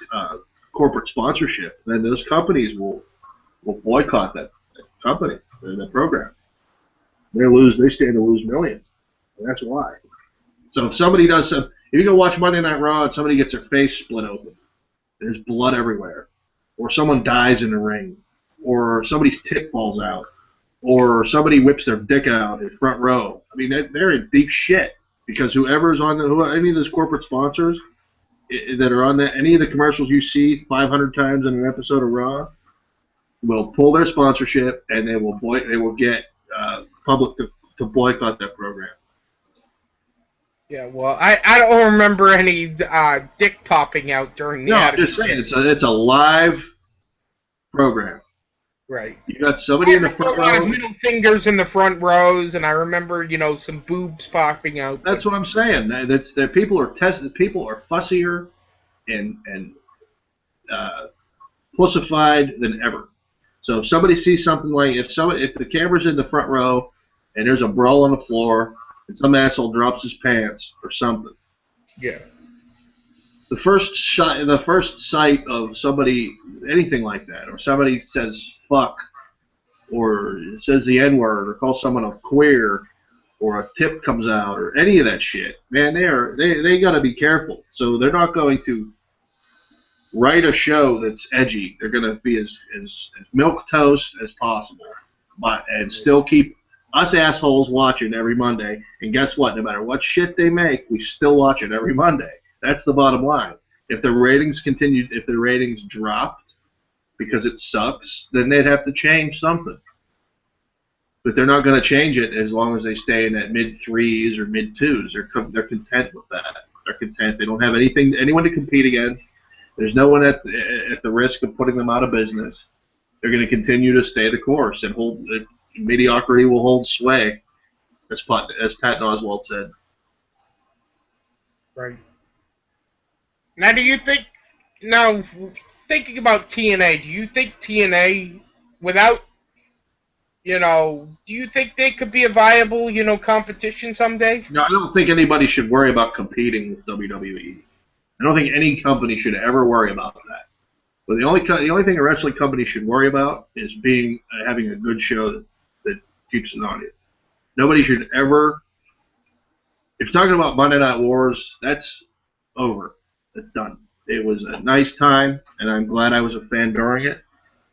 corporate sponsorship, then those companies will boycott that company, that program. They stand to lose millions, and that's why. So if somebody does if you go watch Monday Night Raw and somebody gets their face split open, there's blood everywhere, or someone dies in the ring, or somebody's tit falls out, or somebody whips their dick out in front row. I mean, they're in deep shit because whoever's on any of those corporate sponsors that are on any of the commercials you see 500 times in an episode of Raw will pull their sponsorship and they will get public to boycott that program. Yeah, well, I don't remember any dick popping out during the I'm just saying, it's a live program. Right. You got somebody in the front a lot row. of middle fingers in the front rows, and I remember, some boobs popping out. That's what I'm saying. People are tested. People are fussier and pussified than ever. So if somebody sees something like if the camera's in the front row and there's a brawl on the floor and some asshole drops his pants or something. Yeah. The first sight of somebody anything like that, or somebody says fuck, or says the N-word, or calls someone a queer, or a tip comes out, or any of that shit, man, they gotta be careful. So they're not going to write a show that's edgy. They're gonna be as milquetoast as possible, and still keep us assholes watching every Monday. And guess what? No matter what shit they make, we still watch it every Monday. That's the bottom line. If the ratings dropped because it sucks, then they'd have to change something. But they're not going to change it as long as they stay in that mid-3s or mid-2s. They're content with that. They're content. They don't have anyone to compete against. There's no one at the risk of putting them out of business. They're going to continue to stay the course and mediocrity will hold sway, as Patton Oswalt said. Right. Now, thinking about TNA, do you think TNA, without, do you think they could be a viable, competition someday? No, I don't think anybody should worry about competing with WWE. I don't think any company should ever worry about that. But the only thing a wrestling company should worry about is having a good show that keeps an audience. Nobody should ever. If you're talking about Monday Night Wars, that's over. It's done. It was a nice time, and I'm glad I was a fan during it,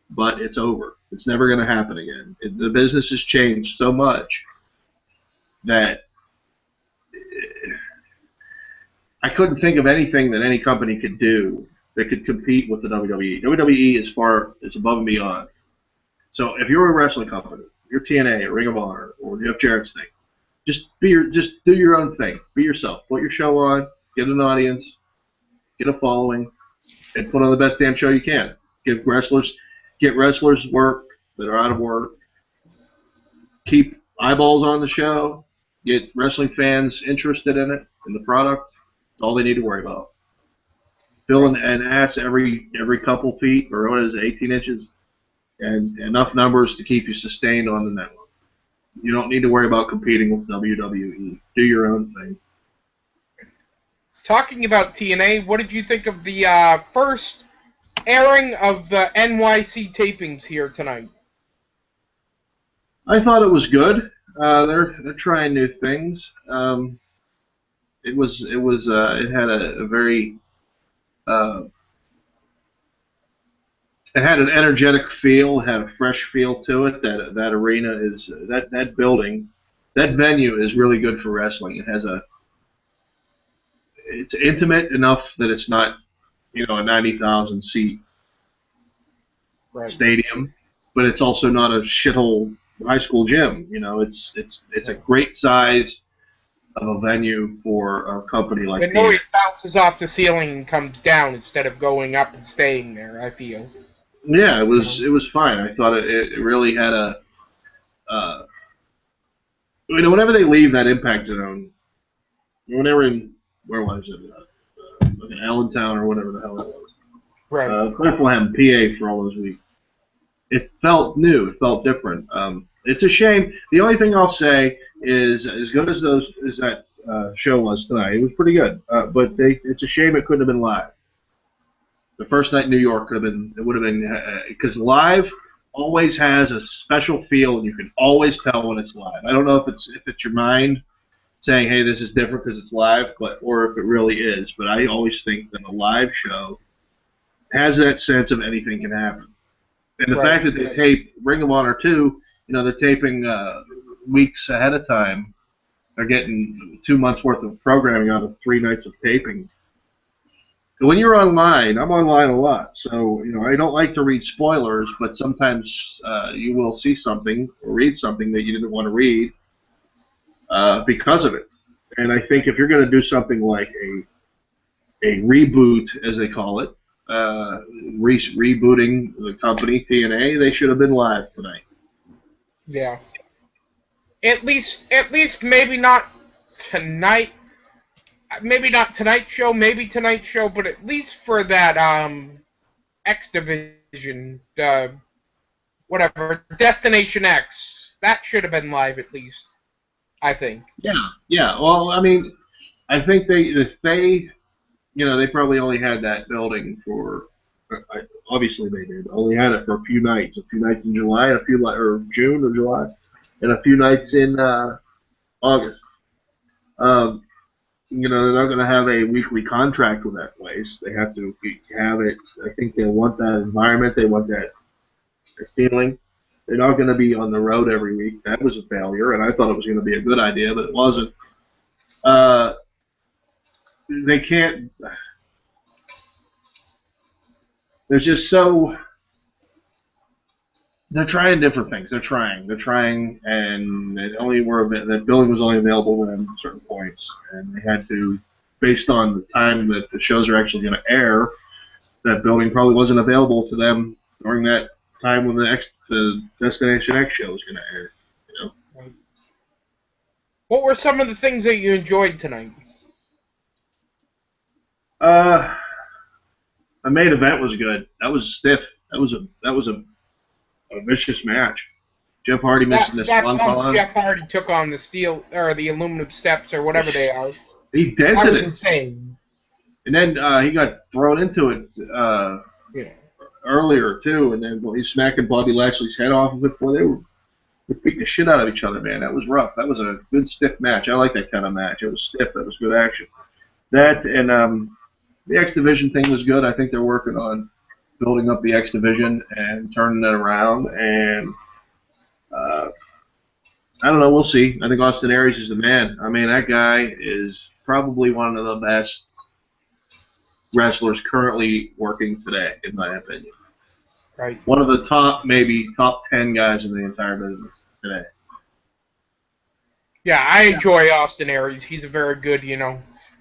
but it's over. It's never going to happen again. The business has changed so much that I couldn't think of anything that any company could do that could compete with the WWE. WWE is above and beyond. So if you're a wrestling company, you're TNA or Ring of Honor or Jeff Jarrett's thing, just do your own thing. Be yourself. Put your show on, get an audience, get a following, and put on the best damn show you can. Get wrestlers work that are out of work. Keep eyeballs on the show. Get wrestling fans interested in it, in the product. That's all they need to worry about. Fill an ass every couple feet, or what is it, 18 inches, and enough numbers to keep you sustained on the network. You don't need to worry about competing with WWE. Do your own thing. Talking about TNA, what did you think of the first airing of the NYC tapings here tonight? I thought it was good. They're trying new things. It had a very it had an energetic feel, it had a fresh feel to it. That arena is that building, that venue is really good for wrestling. It's intimate enough that it's not, a 90,000 seat stadium, but it's also not a shithole high school gym. It's a great size of a venue for a company like the noise bounces off the ceiling and comes down instead of going up and staying there, I feel. Yeah, it was fine. I thought it really had whenever they leave that impact zone, when they were in, where was it? Like in Allentown or whatever the hell it was. Right. Bethlehem, PA for all those weeks. It felt new. It felt different. It's a shame. The only thing I'll say is, as good as that show was tonight, it was pretty good. But it's a shame it couldn't have been live. The first night in New York would have been, because live always has a special feel, and you can always tell when it's live. I don't know if it's your mind saying, hey, this is different because it's live, or if it really is. But I always think that a live show has that sense of anything can happen. And the fact that they tape Ring of Honor 2, they're taping weeks ahead of time. They're getting 2 months worth of programming out of 3 nights of taping. When you're online, I'm online a lot, so I don't like to read spoilers, but sometimes you will see something or read something that you didn't want to read because of it. And I think if you're going to do something like a reboot, as they call it, rebooting the company TNA, they should have been live tonight. Yeah. At least maybe not tonight. Maybe not tonight's show, maybe tonight's show, but at least for that X Division, whatever, Destination X, that should have been live at least, I think. Yeah. Well, I mean, I think they probably only had that building for, obviously they did, only had it for a few nights in July, or June or July, and a few nights in August. They're not going to have a weekly contract with that place. They have to have it. I think they want that environment. They want that feeling. They're not going to be on the road every week. That was a failure, and I thought it was going to be a good idea, but it wasn't. They can't. There's just so. They're trying different things. They're trying, and that building was only available within certain points, and they had to, based on the time that the shows are actually going to air, that building probably wasn't available to them during that time when the Destination X show was going to air. What were some of the things that you enjoyed tonight? The main event was good. That was stiff. That was a vicious match. Jeff Hardy missing the swanton. Jeff Hardy took on the steel or the aluminum steps or whatever they are. He dented that was it. Insane. And then he got thrown into it earlier too, and then he's smacking Bobby Lashley's head off of it before they were beating the shit out of each other. Man, that was rough. That was a good stiff match. I like that kind of match. It was stiff. That was good action. That and the X Division thing was good. I think they're working on building up the X Division and turning it around. And I don't know. We'll see. I think Austin Aries is the man. I mean, that guy is probably one of the best wrestlers currently working today, in my opinion. Right. One of the top, maybe top 10 guys in the entire business today. Yeah, I enjoy Austin Aries. He's a very good,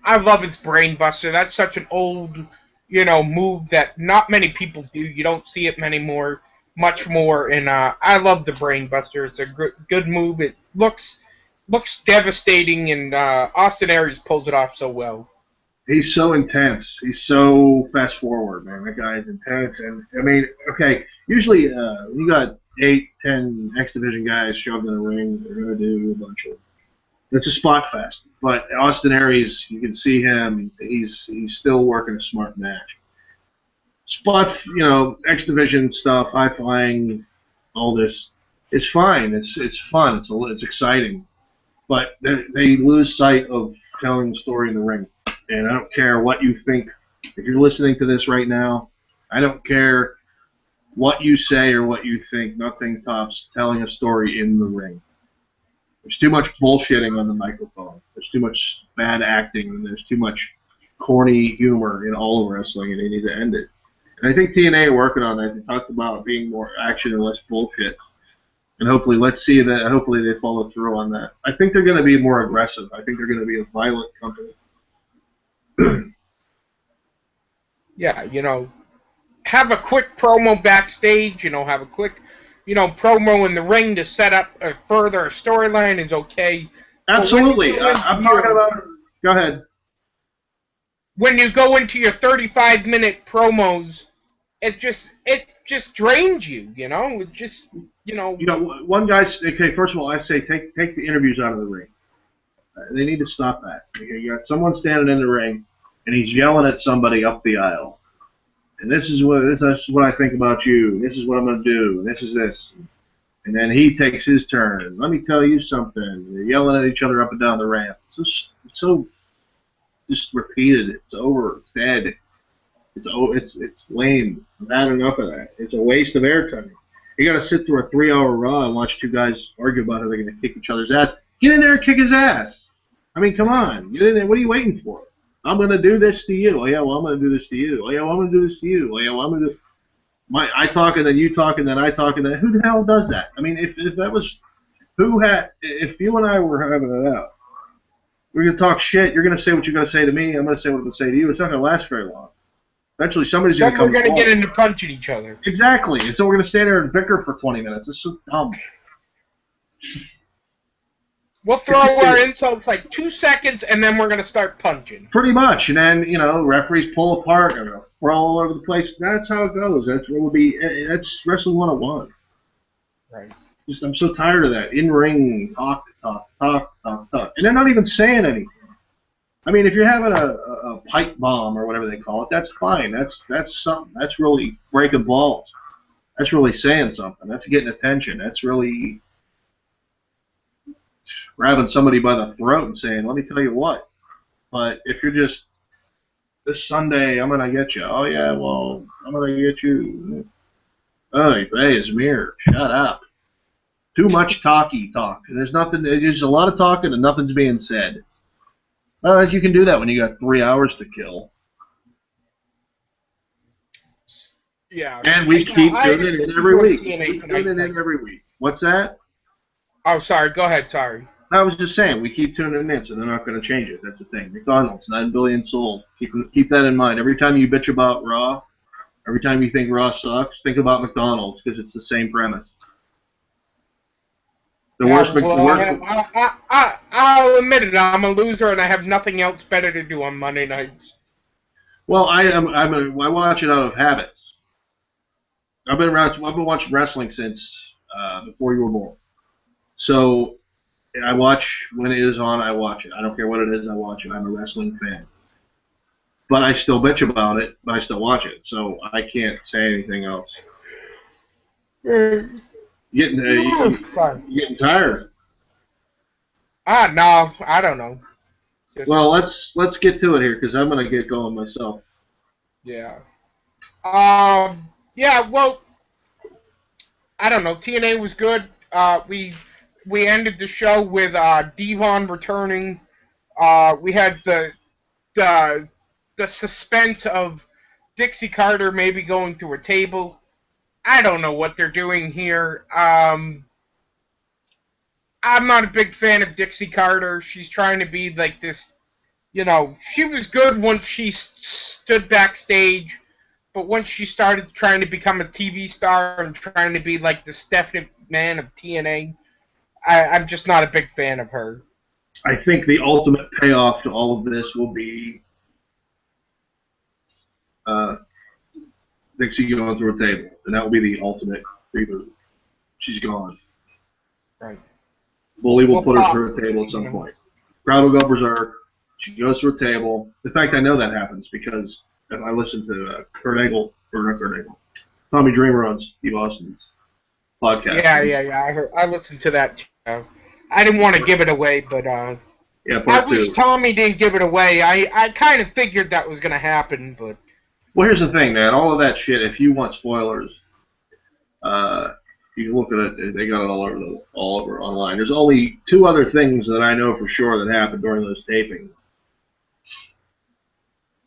I love his brain buster. That's such an old, move that not many people do. You don't see it much more. And I love the brain buster. It's a good move. It looks devastating, and Austin Aries pulls it off so well. He's so intense. He's so fast forward, man. That guy is intense. And, I mean, okay, usually you got 8, 10 X Division guys shoved in the ring. They're going to do a bunch of. It's a spot fest. But Austin Aries, you can see him. He's still working a smart match. Spot, X Division stuff, high flying, all this. It's fine. It's fun. It's exciting. But they lose sight of telling the story in the ring. And I don't care what you think. If you're listening to this right now, I don't care what you say or what you think. Nothing tops telling a story in the ring. There's too much bullshitting on the microphone. There's too much bad acting, and there's too much corny humor in all of wrestling, and they need to end it. And I think TNA are working on that. They talked about being more action and less bullshit. And hopefully, let's see that. Hopefully, they follow through on that. I think they're going to be more aggressive. I think they're going to be a violent company. Yeah, have a quick promo backstage, have a quick, promo in the ring to set up a further storyline is okay. Absolutely. I'm talking about. Go ahead. When you go into your 35-minute promos, it just drains you, It just, One guy's okay. First of all, I say take the interviews out of the ring. They need to stop that. You got someone standing in the ring, and he's yelling at somebody up the aisle. And this is what I think about you. This is what I'm going to do. And this is this. And then he takes his turn. Let me tell you something. They're yelling at each other up and down the ramp. It's so just repeated. It's over. It's dead. It's lame. I've had enough of that. It's a waste of airtime. You got to sit through a 3-hour Raw and watch two guys argue about how they're going to kick each other's ass. Get in there and kick his ass. I mean, come on. Get in there. What are you waiting for? I'm going to do this to you. Oh, yeah, well, I'm going to do this to you. Oh, yeah, well, I'm going to do this to you. Oh, yeah, well, I'm going to do... I talk and then you talk and then I talk and then... Who the hell does that? I mean, if that was... If you and I were having it out, we're going to talk shit. You're going to say what you're going to say to me. I'm going to say what I'm going to say to you. It's not going to last very long. Eventually, somebody's going to come... We're going to get into punching each other. Exactly. And so we're going to stand there and bicker for 20 minutes. It's so dumb. We'll throw our insults like 2 seconds, and then we're going to start punching. Pretty much. And then, referees pull apart and we're all over the place. That's how it goes. That's Wrestling 101. Right. I'm so tired of that. In-ring, talk. And they're not even saying anything. I mean, if you're having a pipe bomb or whatever they call it, that's fine. That's something. That's really breaking balls. That's really saying something. That's getting attention. That's really grabbing somebody by the throat and saying, let me tell you what. But if you're just, this Sunday, I'm going to get you. Oh, yeah, well, I'm going to get you. Oh, hey, Izmir, shut up. Too much talk. And there's a lot of talking and nothing's being said. Well, you can do that when you got 3 hours to kill. Yeah. And we keep doing it in every week. What's that? Oh, sorry. Go ahead. Sorry. I was just saying, we keep tuning in, so they're not going to change it. That's the thing. McDonald's, 9 billion sold. Keep that in mind. Every time you bitch about Raw, every time you think Raw sucks, think about McDonald's, because it's the same premise. I'll admit it. I'm a loser, and I have nothing else better to do on Monday nights. Well, I watch it out of habits. I've been watching wrestling since before you were born. So I watch when it is on. I watch it. I don't care what it is. I watch it. I'm a wrestling fan. But I still bitch about it. But I still watch it. So I can't say anything else. Getting tired. No, I don't know. Well, let's get to it here because I'm gonna get going myself. Yeah. Yeah. Well, I don't know. TNA was good. We we ended the show with Devon returning. We had the the suspense of Dixie Carter maybe going through a table. I don't know what they're doing here. I'm not a big fan of Dixie Carter. She's trying to be like this. She was good once she stood backstage, but once she started trying to become a TV star and trying to be like the Stephanie McMahon of TNA, I'm just not a big fan of her. I think the ultimate payoff to all of this will be uh, Dixie going through a table, and that will be the ultimate reboot. She's gone. Right. Bully will put her through a table at some point. Crowd will go berserk. She goes through a table. In fact, I know that happens because I listened to Tommy Dreamer on Steve Austin's podcast. Yeah. I listened to that too. I didn't want to give it away, but I wish Tommy didn't give it away. I kind of figured that was going to happen, but... Well, here's the thing, man. All of that shit, if you want spoilers, you can look at it. They got it all over online. There's only 2 other things that I know for sure that happened during those tapings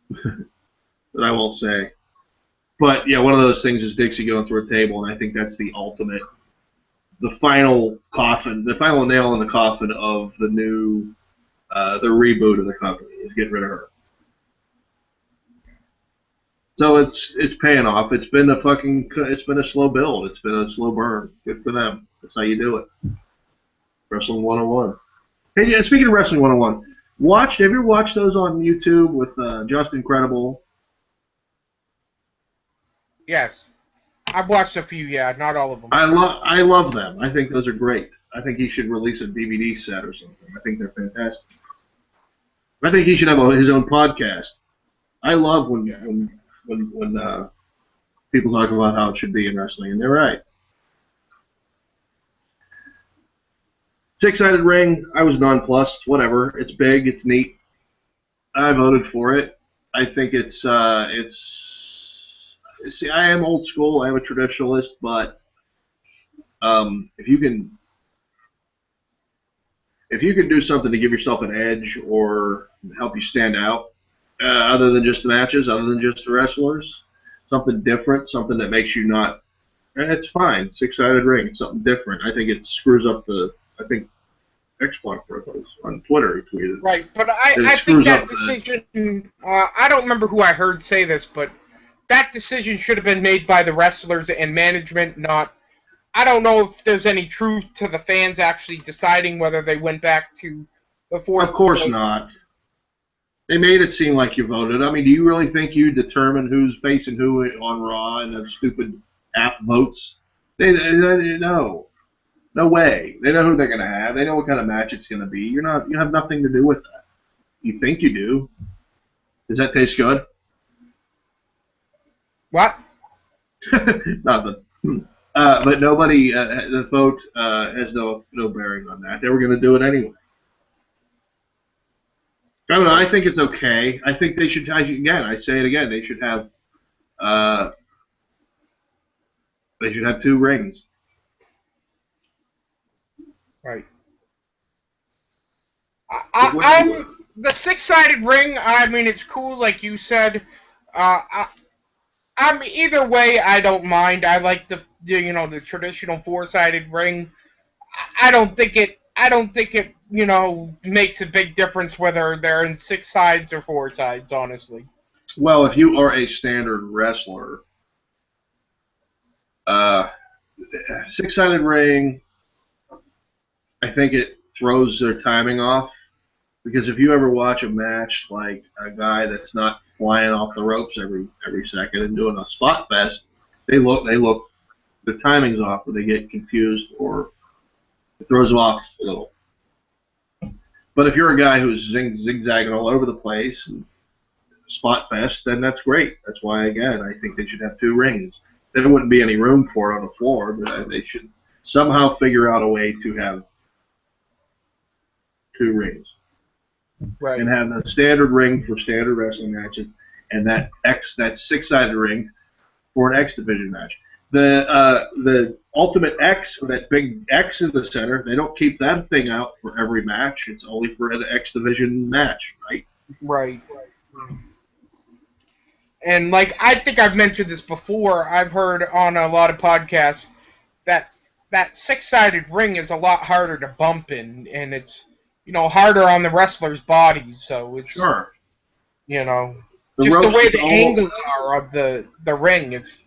that I won't say. But, yeah, one of those things is Dixie going through a table, and I think that's the ultimate, the final nail in the coffin of the the reboot of the company is getting rid of her. So it's paying off. It's been a slow build. It's been a slow burn. Good for them. That's how you do it. Wrestling 101. Hey, yeah, speaking of Wrestling 101, have you ever watched those on YouTube with Just Incredible? Yes. I've watched a few, not all of them. I love them. I think those are great. I think he should release a DVD set or something. I think they're fantastic. I think he should have his own podcast. I love when people talk about how it should be in wrestling, and they're right. Six-sided ring, I was nonplussed. Whatever. It's big. It's neat. I voted for it. I think it's. See, I am old school. I am a traditionalist, but if you can do something to give yourself an edge or help you stand out, other than just the matches, other than just the wrestlers, something different, something that makes you not. And it's fine. Six-sided ring, something different. I think it screws up I think Xbox on Twitter tweeted. Right, but I think that decision. I don't remember who I heard say this, but that decision should have been made by the wrestlers and management, not. I don't know if there's any truth to the fans actually deciding whether they went back to the fourth. Of course not. They made it seem like you voted. I mean, do you really think you determine who's facing who on Raw and the stupid app votes? No. No way. They know who they're going to have. They know what kind of match it's going to be. You have nothing to do with that. You think you do. Does that taste good? What? Nothing. But nobody, the vote has no bearing on that. They were going to do it anyway. I don't know. I think it's okay. I think they should. I say it again. They should have 2 rings. Right. I'm the 6-sided ring. I mean, it's cool, like you said. I'm either way. I don't mind. I like the traditional 4-sided ring. I don't think it makes a big difference whether they're in 6 sides or 4 sides, honestly. Well, if you are a standard wrestler, 6-sided ring, I think it throws their timing off. Because if you ever watch a match like a guy that's not flying off the ropes every second and doing a spot fest, the timing's off, or they get confused, or it throws them off a little. But if you're a guy who's zigzagging all over the place and spot fest, then that's great. That's why, again, I think they should have 2 rings. There wouldn't be any room for it on the floor, but they should somehow figure out a way to have 2 rings. Right. And have the standard ring for standard wrestling matches, and that 6-sided ring for an X division match. The Ultimate X, or that big X in the center, they don't keep that thing out for every match. It's only for an X Division match, right? Right. And like I think I've mentioned this before, I've heard on a lot of podcasts that that six-sided ring is a lot harder to bump in, and it's harder on the wrestlers' bodies. So it's Sure. The just the ropes way is the all. angles are of the ring. It's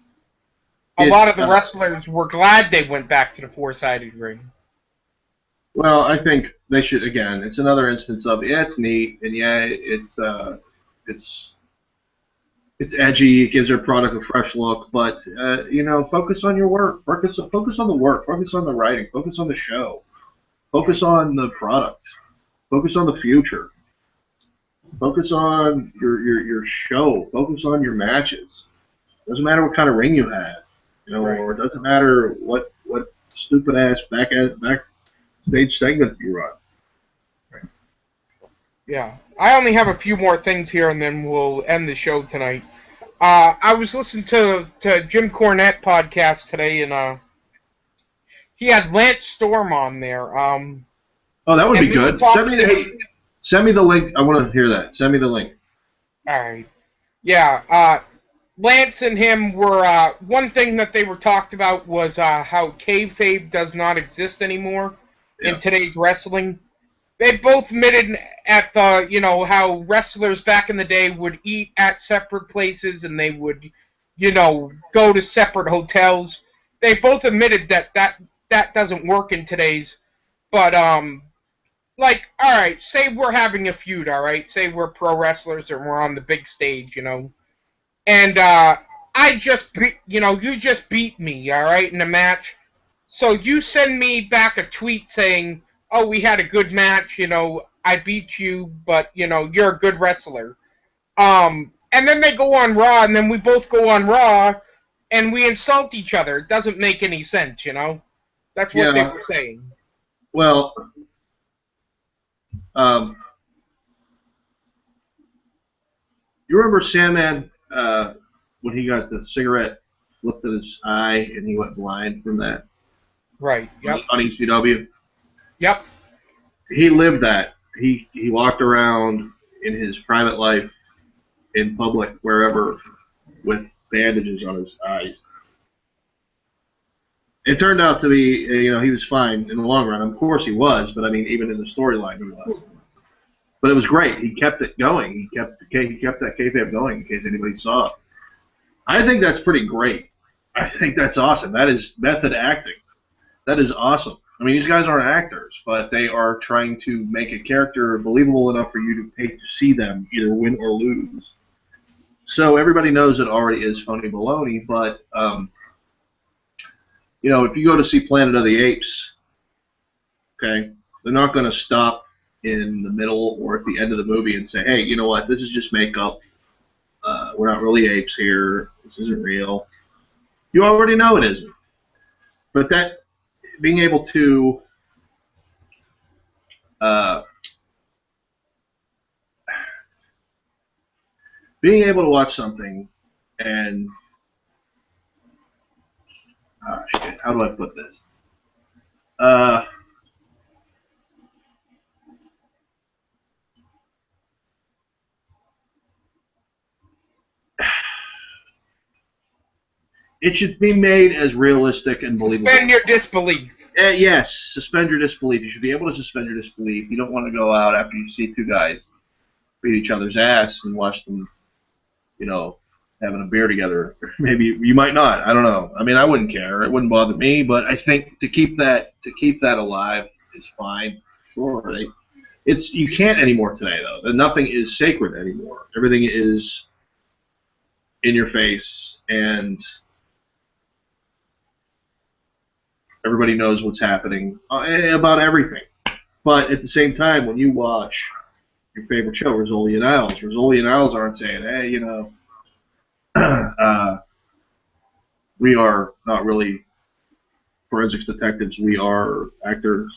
a lot It of the wrestlers were glad they went back to the four-sided ring. well, I think they should again. It's another instance of it's neat and it's it's edgy. It gives their product a fresh look, but focus on your work. Focus on the work. Focus on the writing. Focus on the show. Focus on the product. Focus on the future. Focus on your show. Focus on your matches. Doesn't matter what kind of ring you have, Right. or it doesn't matter what stupid ass backstage segment you run. Yeah. I only have a few more things here, and then we'll end the show tonight. I was listening to Jim Cornette podcast today, and he had Lance Storm on there. Oh, that would be And we were good. talking. Send me the link. I want to hear that. Send me the link. All right. Yeah. Lance and him were one thing that they were talked about was how kayfabe does not exist anymore Yeah. in today's wrestling. They both admitted at the how wrestlers back in the day would eat at separate places and they would go to separate hotels. They both admitted that doesn't work in today's. But like, all right, say we're having a feud, all right, say we're pro wrestlers and we're on the big stage, and I just you just beat me, all right, in a match. So you send me back a tweet saying, "Oh, we had a good match, I beat you, but you're a good wrestler." And then they go on Raw, and then we both go on Raw, and we insult each other. It doesn't make any sense, That's what they Yeah. were saying. Well, you remember Sandman when he got the cigarette flipped in his eye and he went blind from that Right. Yep. on ECW? Yep. He lived that. He walked around in his private life, in public, wherever, with bandages on his eyes. It turned out to be, he was fine in the long run. Of course he was, but I mean, even in the storyline he was. But it was great. He kept it going. He kept that kayfabe going in case anybody saw it. I think that's pretty great. I think that's awesome. That is method acting. That is awesome. I mean, these guys aren't actors, but they are trying to make a character believable enough for you to pay to see them either win or lose. So everybody knows it already is phony baloney, but if you go to see Planet of the Apes, okay, they're not going to stop in the middle or at the end of the movie and say, hey, you know what, this is just makeup. We're not really apes here. This isn't real. You already know it isn't. But that being able to watch something and shit, how do I put this? It should be made as realistic and believable. Suspend your disbelief. Yes, suspend your disbelief. You should be able to suspend your disbelief. You don't want to go out after you see two guys beat each other's ass and watch them, having a beer together. Maybe you might not. I don't know. I mean, I wouldn't care. It wouldn't bother me. But I think to keep that alive is fine. Sure, you can't anymore today though. Nothing is sacred anymore. Everything is in your face and everybody knows what's happening about everything. But at the same time, when you watch your favorite show, Rizzoli and Isles aren't saying, hey, we are not really forensics detectives. We are actors.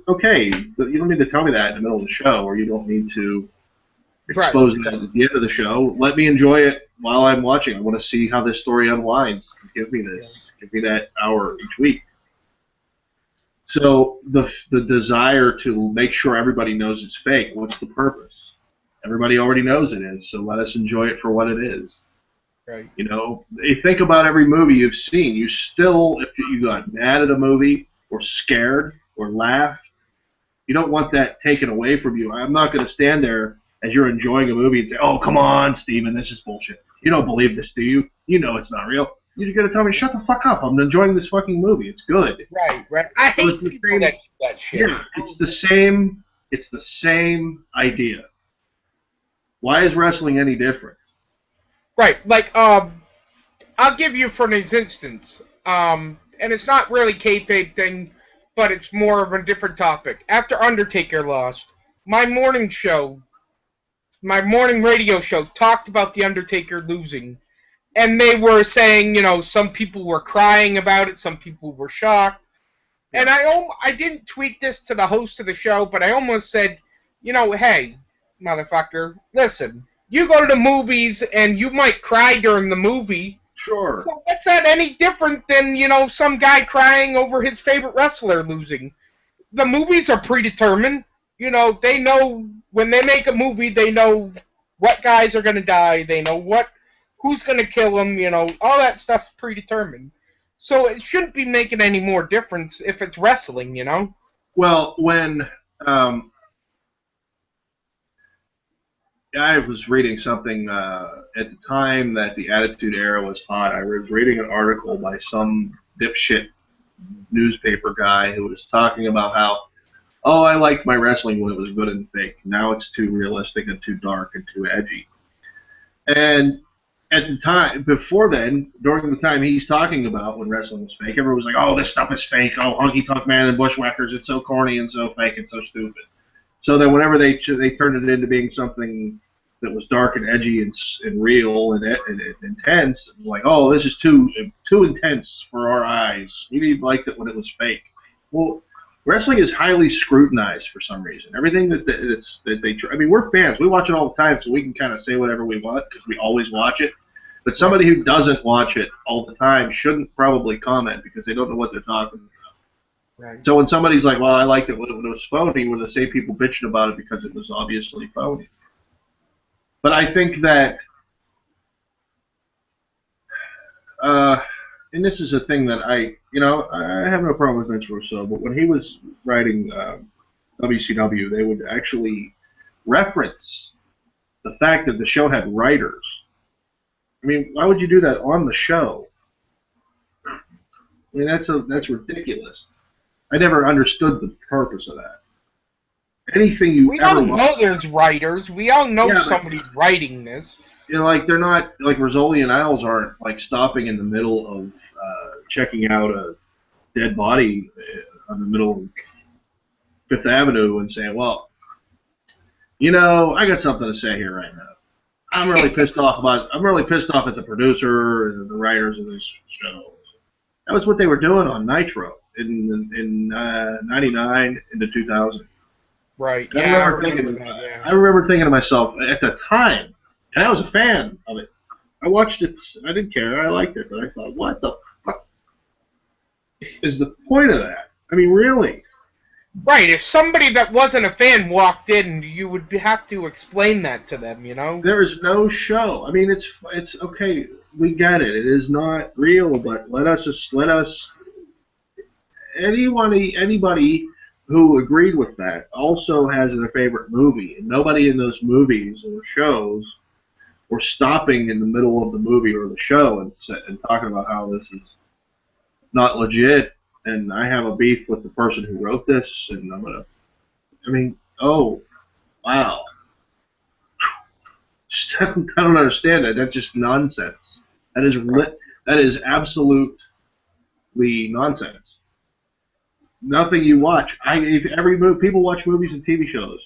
Okay, you don't need to tell me that in the middle of the show, or you don't need to Right. expose that at the end of the show. Let me enjoy it while I'm watching. I want to see how this story unwinds. Give me this. Give me that hour each week. So the desire to make sure everybody knows it's fake. What's the purpose? Everybody already knows it is. So let us enjoy it for what it is. Right. You know, you think about every movie you've seen. You still, if you got mad at a movie or scared or laughed, you don't want that taken away from you. I'm not going to stand there as you're enjoying a movie and say, "Oh, come on, Steven, this is bullshit. You don't believe this, do you? You know it's not real." You're going to tell me, "Shut the fuck up. I'm enjoying this fucking movie. It's good." Right. Right. I So hate people that do that shit. Yeah, it's the same. It's the same idea. Why is wrestling any different? Right. Like, I'll give you for an instance. And it's not really kayfabe thing, but it's more of a different topic. After Undertaker lost, my morning show, my morning radio show, talked about the Undertaker losing, and they were saying, some people were crying about it, some people were shocked, and I didn't tweet this to the host of the show, but I almost said, hey, motherfucker, listen, you go to the movies and you might cry during the movie. Sure. So what's that any different than, some guy crying over his favorite wrestler losing? The movies are predetermined. They know when they make a movie, they know what guys are going to die. They know who's going to kill them. All that stuff's predetermined. So it shouldn't be making any more difference if it's wrestling, Well, when I was reading something at the time that the Attitude Era was hot. I was reading an article by some dipshit newspaper guy who was talking about how, oh, I liked my wrestling when it was good and fake. Now it's too realistic and too dark and too edgy. And at the time, before then, during the time he's talking about when wrestling was fake, everyone was like, oh, this stuff is fake. Oh, Honky Tonk Man and Bushwhackers, it's so corny and so fake and so stupid. So then whenever they turned it into being something that was dark and edgy and real and intense, it was like, oh, this is too intense for our eyes. We liked it when it was fake. Well, wrestling is highly scrutinized for some reason. Everything that they try. I mean, we're fans. We watch it all the time, so we can kind of say whatever we want because we always watch it. But somebody who doesn't watch it all the time shouldn't probably comment because they don't know what they're talking about. Right. So when somebody's like, well, I liked it when it was phony, we're the same people bitching about it because it was obviously phony. But I think that, and this is a thing that I have no problem with Vince Russo, but when he was writing WCW, they would actually reference the fact that the show had writers. I mean, why would you do that on the show? I mean, that's ridiculous. I never understood the purpose of that. Anything we all know there's writers. We all know somebody's writing this. Like they're not like Rizzoli and Isles aren't like stopping in the middle of checking out a dead body on the middle of Fifth Avenue and saying, "Well, I got something to say here right now. I'm really pissed off at the producer and the writers of this show." That was what they were doing on Nitro in '99 into 2000. Right. I remember thinking to myself at the time, and I was a fan of it. I watched it. I didn't care. I liked it, but I thought, what the fuck is the point of that? I mean, really? Right. If somebody that wasn't a fan walked in, you would have to explain that to them. There is no show. I mean, it's okay. We get it. It is not real, but let us. Anybody who agreed with that also has their favorite movie, and nobody in those movies or shows were stopping in the middle of the movie or the show and talking about how this is not legit, and I have a beef with the person who wrote this, and oh, wow. I don't understand that. That's just nonsense. That is absolutely nonsense. Nothing you watch. People watch movies and TV shows.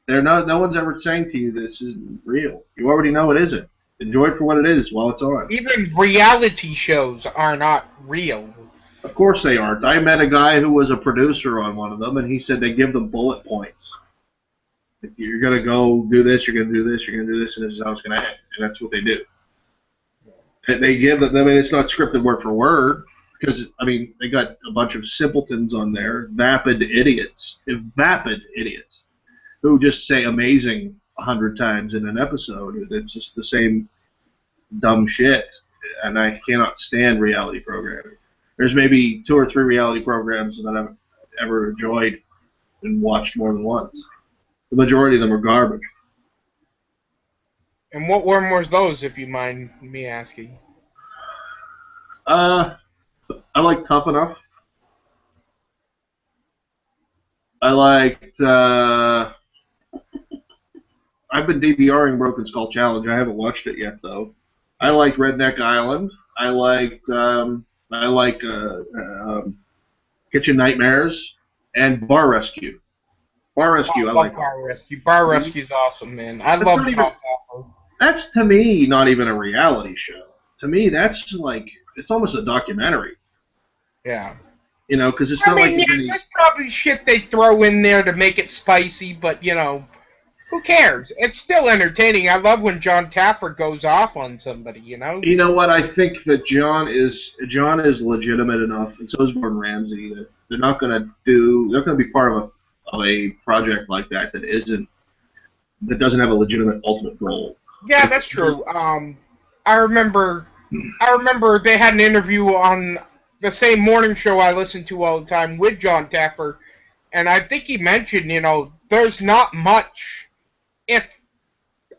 No one's ever saying to you this isn't real. You already know it isn't. Enjoy it for what it is while it's on. Even reality shows are not real. Of course they aren't. I met a guy who was a producer on one of them, and he said they give them bullet points. You're gonna go do this. You're gonna do this. You're gonna do this, and this is how it's gonna end. And that's what they do. They give it. I mean, it's not scripted word for word because I mean they got a bunch of simpletons on there, vapid idiots who just say amazing 100 times in an episode. It's just the same dumb shit, and I cannot stand reality programming. There's maybe 2 or 3 reality programs that I've ever enjoyed and watched more than once. The majority of them are garbage. And what one was those, if you mind me asking? Uh, I like Tough Enough. I liked. I've been DVRing Broken Skull Challenge. I haven't watched it yet though. I liked Redneck Island. I liked. I like Kitchen Nightmares and Bar Rescue. Bar Rescue. I I love like. Bar Rescue. Bar Rescue's awesome, man. I That's love not even. Tom Topper. That's to me not even a reality show. To me, that's like it's almost a documentary. Yeah. You know, because it's I not like mean, yeah, there's any. there's probably shit they throw in there to make it spicy, but, you know, who cares? It's still entertaining. I love when John Taffer goes off on somebody, you know? You know what? I think that John is legitimate enough, and so is Gordon Ramsay. That they're not going to do. They're going to be part of a project like that that doesn't have a legitimate ultimate goal. Yeah, that's true. I remember they had an interview on the same morning show I listen to all the time with John Taffer, and I think he mentioned, you know, there's not much, if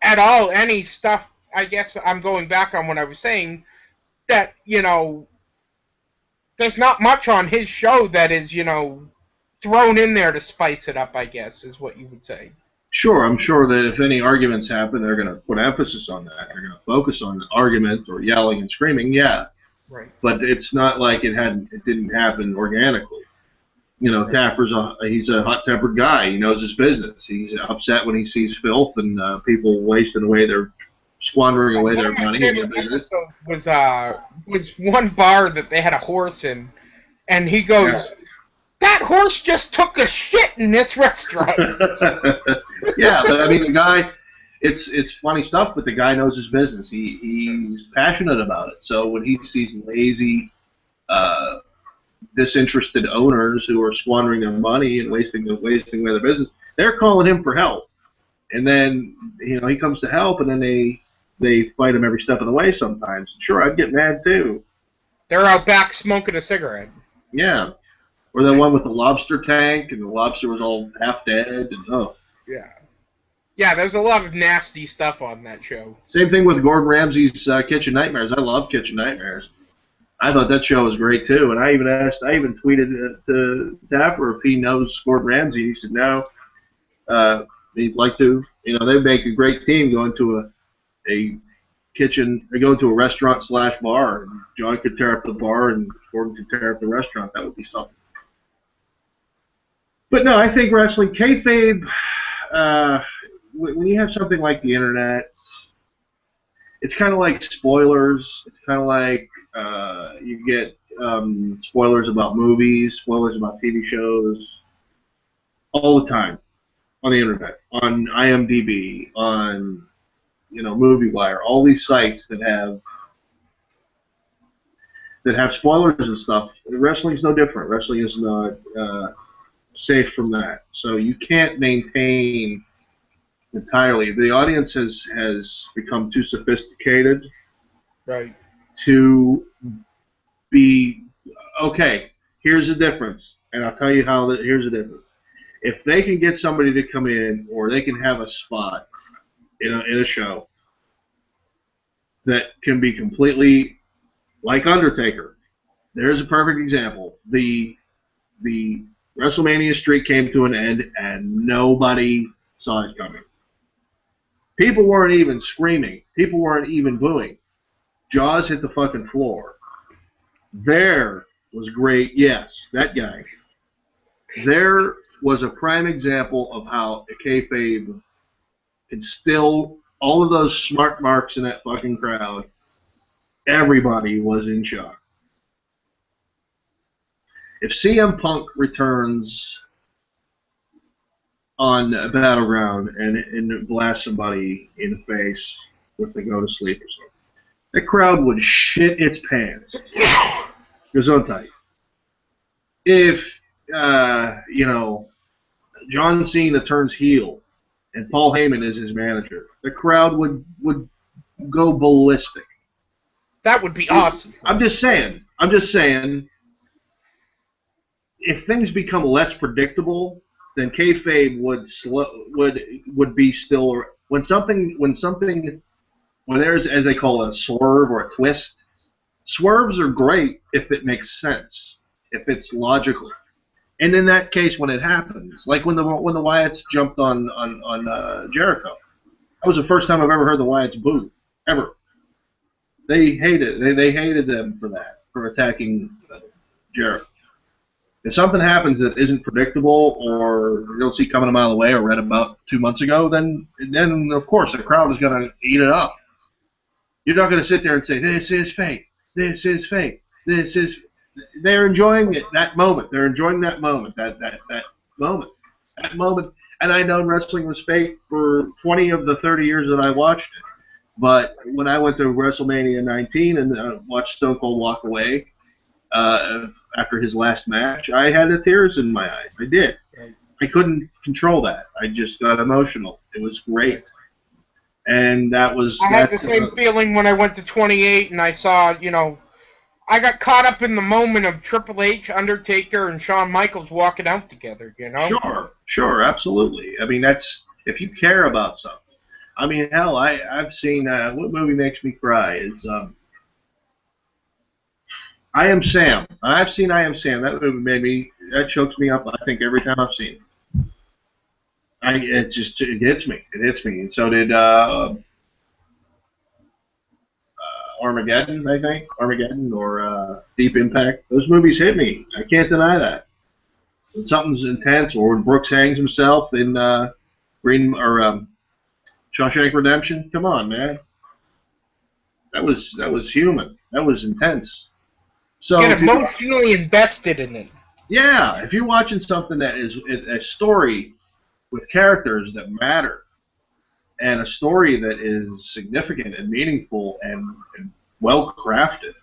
at all, any stuff. I guess I'm going back on what I was saying, that, you know, there's not much on his show that is, you know, thrown in there to spice it up, I guess, is what you would say. Sure, I'm sure that if any arguments happen, they're going to put emphasis on that. They're going to focus on the argument or yelling and screaming. Yeah, Right. but it's not like it didn't happen organically. You know, he's a hot-tempered guy. He knows his business. He's upset when he sees filth and people squandering away One their of my money in their favorite business. episodes was one bar that they had a horse in, and he goes, Yeah. "That horse just took a shit in this restaurant." Yeah, but I mean, the guy, it's funny stuff, but the guy knows his business. He's passionate about it. So when he sees lazy, uh, disinterested owners who are squandering their money and wasting away their business, they're calling him for help. And then he comes to help, and then they fight him every step of the way. Sometimes, sure, I'd get mad too. They're out back smoking a cigarette. Yeah, or the one with the lobster tank, and the lobster was all half dead, and oh. Yeah. Yeah, there's a lot of nasty stuff on that show. Same thing with Gordon Ramsay's Kitchen Nightmares. I love Kitchen Nightmares. I thought that show was great too, and I even tweeted to Dapper if he knows Gordon Ramsay. He said no. He'd like to. They make a great team going to a kitchen. They go to a restaurant / bar. And John could tear up the bar, and Gordon could tear up the restaurant. That would be something. But no, I think wrestling kayfabe. When you have something like the internet, it's kind of like spoilers. It's kind of like you get spoilers about movies, spoilers about TV shows, all the time on the internet, on IMDb, on MovieWire, all these sites that have spoilers and stuff. Wrestling's no different. Wrestling is not safe from that. So you can't maintain entirely. The audience has become too sophisticated Right. to be okay. Here's the difference, and I'll tell you here's the difference. If they can get somebody to come in, or they can have a spot in a show that can be completely like Undertaker. There's a perfect example. The WrestleMania streak came to an end, and nobody saw it coming. People weren't even screaming. People weren't even booing. Jaws hit the fucking floor. There was great. Yes, that guy. There was a prime example of how a kayfabe can still, all of those smart marks in that fucking crowd, everybody was in shock. If CM Punk returns on a Battleground and blast somebody in the face if they go to sleep or something. The crowd would shit its pants. Goes on tight. If John Cena turns heel and Paul Heyman is his manager, the crowd would go ballistic. That would be awesome. I'm just saying. If things become less predictable, then kayfabe would be still when there's, as they call it, a swerve or a twist. Swerves are great if it makes sense, if it's logical. And in that case, when it happens, like when the Wyatts jumped on Jericho, that was the first time I've ever heard the Wyatts boo, ever. They hated them for that, for attacking Jericho. If something happens that isn't predictable or you don't see coming a mile away or read about 2 months ago, then of course the crowd is going to eat it up. You're not going to sit there and say, this is fake, this is fake, this is... They're enjoying it, that moment. They're enjoying that moment, that moment. And I know wrestling was fake for 20 of the 30 years that I watched it. But when I went to WrestleMania 19 and watched Stone Cold walk away after his last match, I had the tears in my eyes. I did. I couldn't control that. I just got emotional. It was great. And that was... I had the same feeling when I went to 28 and I saw, I got caught up in the moment of Triple H, Undertaker, and Shawn Michaels walking out together, Sure, absolutely. I mean, that's... If you care about something. I mean, hell, I've seen... what movie makes me cry is... I Am Sam. I've seen I Am Sam. That movie that chokes me up, I think, every time I've seen it. It hits me. It hits me. And so did Armageddon, I think. Armageddon or Deep Impact. Those movies hit me. I can't deny that. When something's intense, or when Brooks hangs himself in Shawshank Redemption. Come on, man. That was human. That was intense. So get emotionally invested in it. Yeah, if you're watching something that is a story with characters that matter, and a story that is significant and meaningful and well crafted,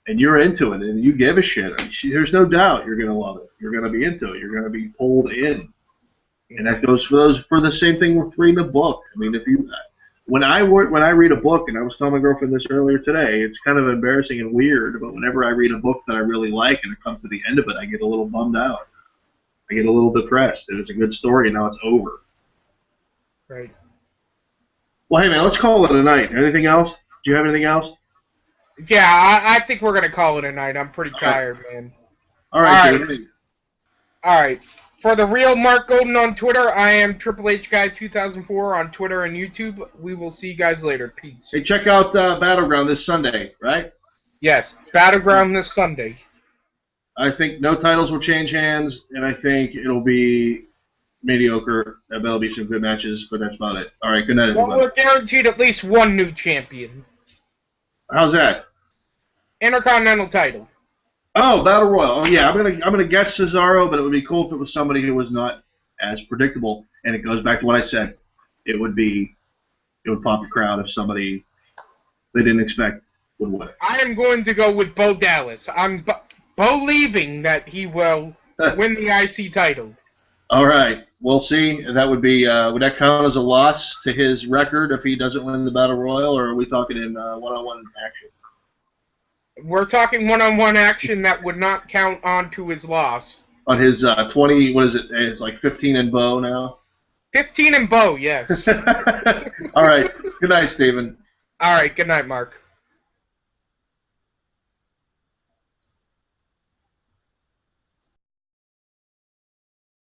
and you're into it and you give a shit, there's no doubt you're gonna love it. You're gonna be into it. You're gonna be pulled in, and that goes for the same thing with reading a book. I mean, when I read a book, and I was telling my girlfriend this earlier today, it's kind of embarrassing and weird, but whenever I read a book that I really like and it comes to the end of it, I get a little bummed out. I get a little depressed. It was a good story, and now it's over. Right. Well, hey, man, let's call it a night. Anything else? Do you have anything else? Yeah, I think we're going to call it a night. I'm pretty tired, man. All right. All right. For the real Mark Golden on Twitter, I am Triple H Guy 2004 on Twitter and YouTube. We will see you guys later. Peace. Hey, check out Battleground this Sunday, right? Yes, Battleground this Sunday. I think no titles will change hands, and I think it'll be mediocre. There'll be some good matches, but that's about it. All right, good night, everybody. Well, we're guaranteed at least one new champion. How's that? Intercontinental title. Oh, Battle Royal. Oh, yeah, I'm gonna guess Cesaro, but it would be cool if it was somebody who was not as predictable. And it goes back to what I said. It would pop the crowd if somebody they didn't expect would win. I am going to go with Bo Dallas. I'm believing that he will win the IC title. All right, we'll see. That would be would that count as a loss to his record if he doesn't win the Battle Royal, or are we talking in one-on-one action? We're talking one-on-one action that would not count on to his loss. On his 20, what is it? It's like 15 and Bo now. 15 and Bo, yes. All right. Good night, Stephen. All right. Good night, Mark.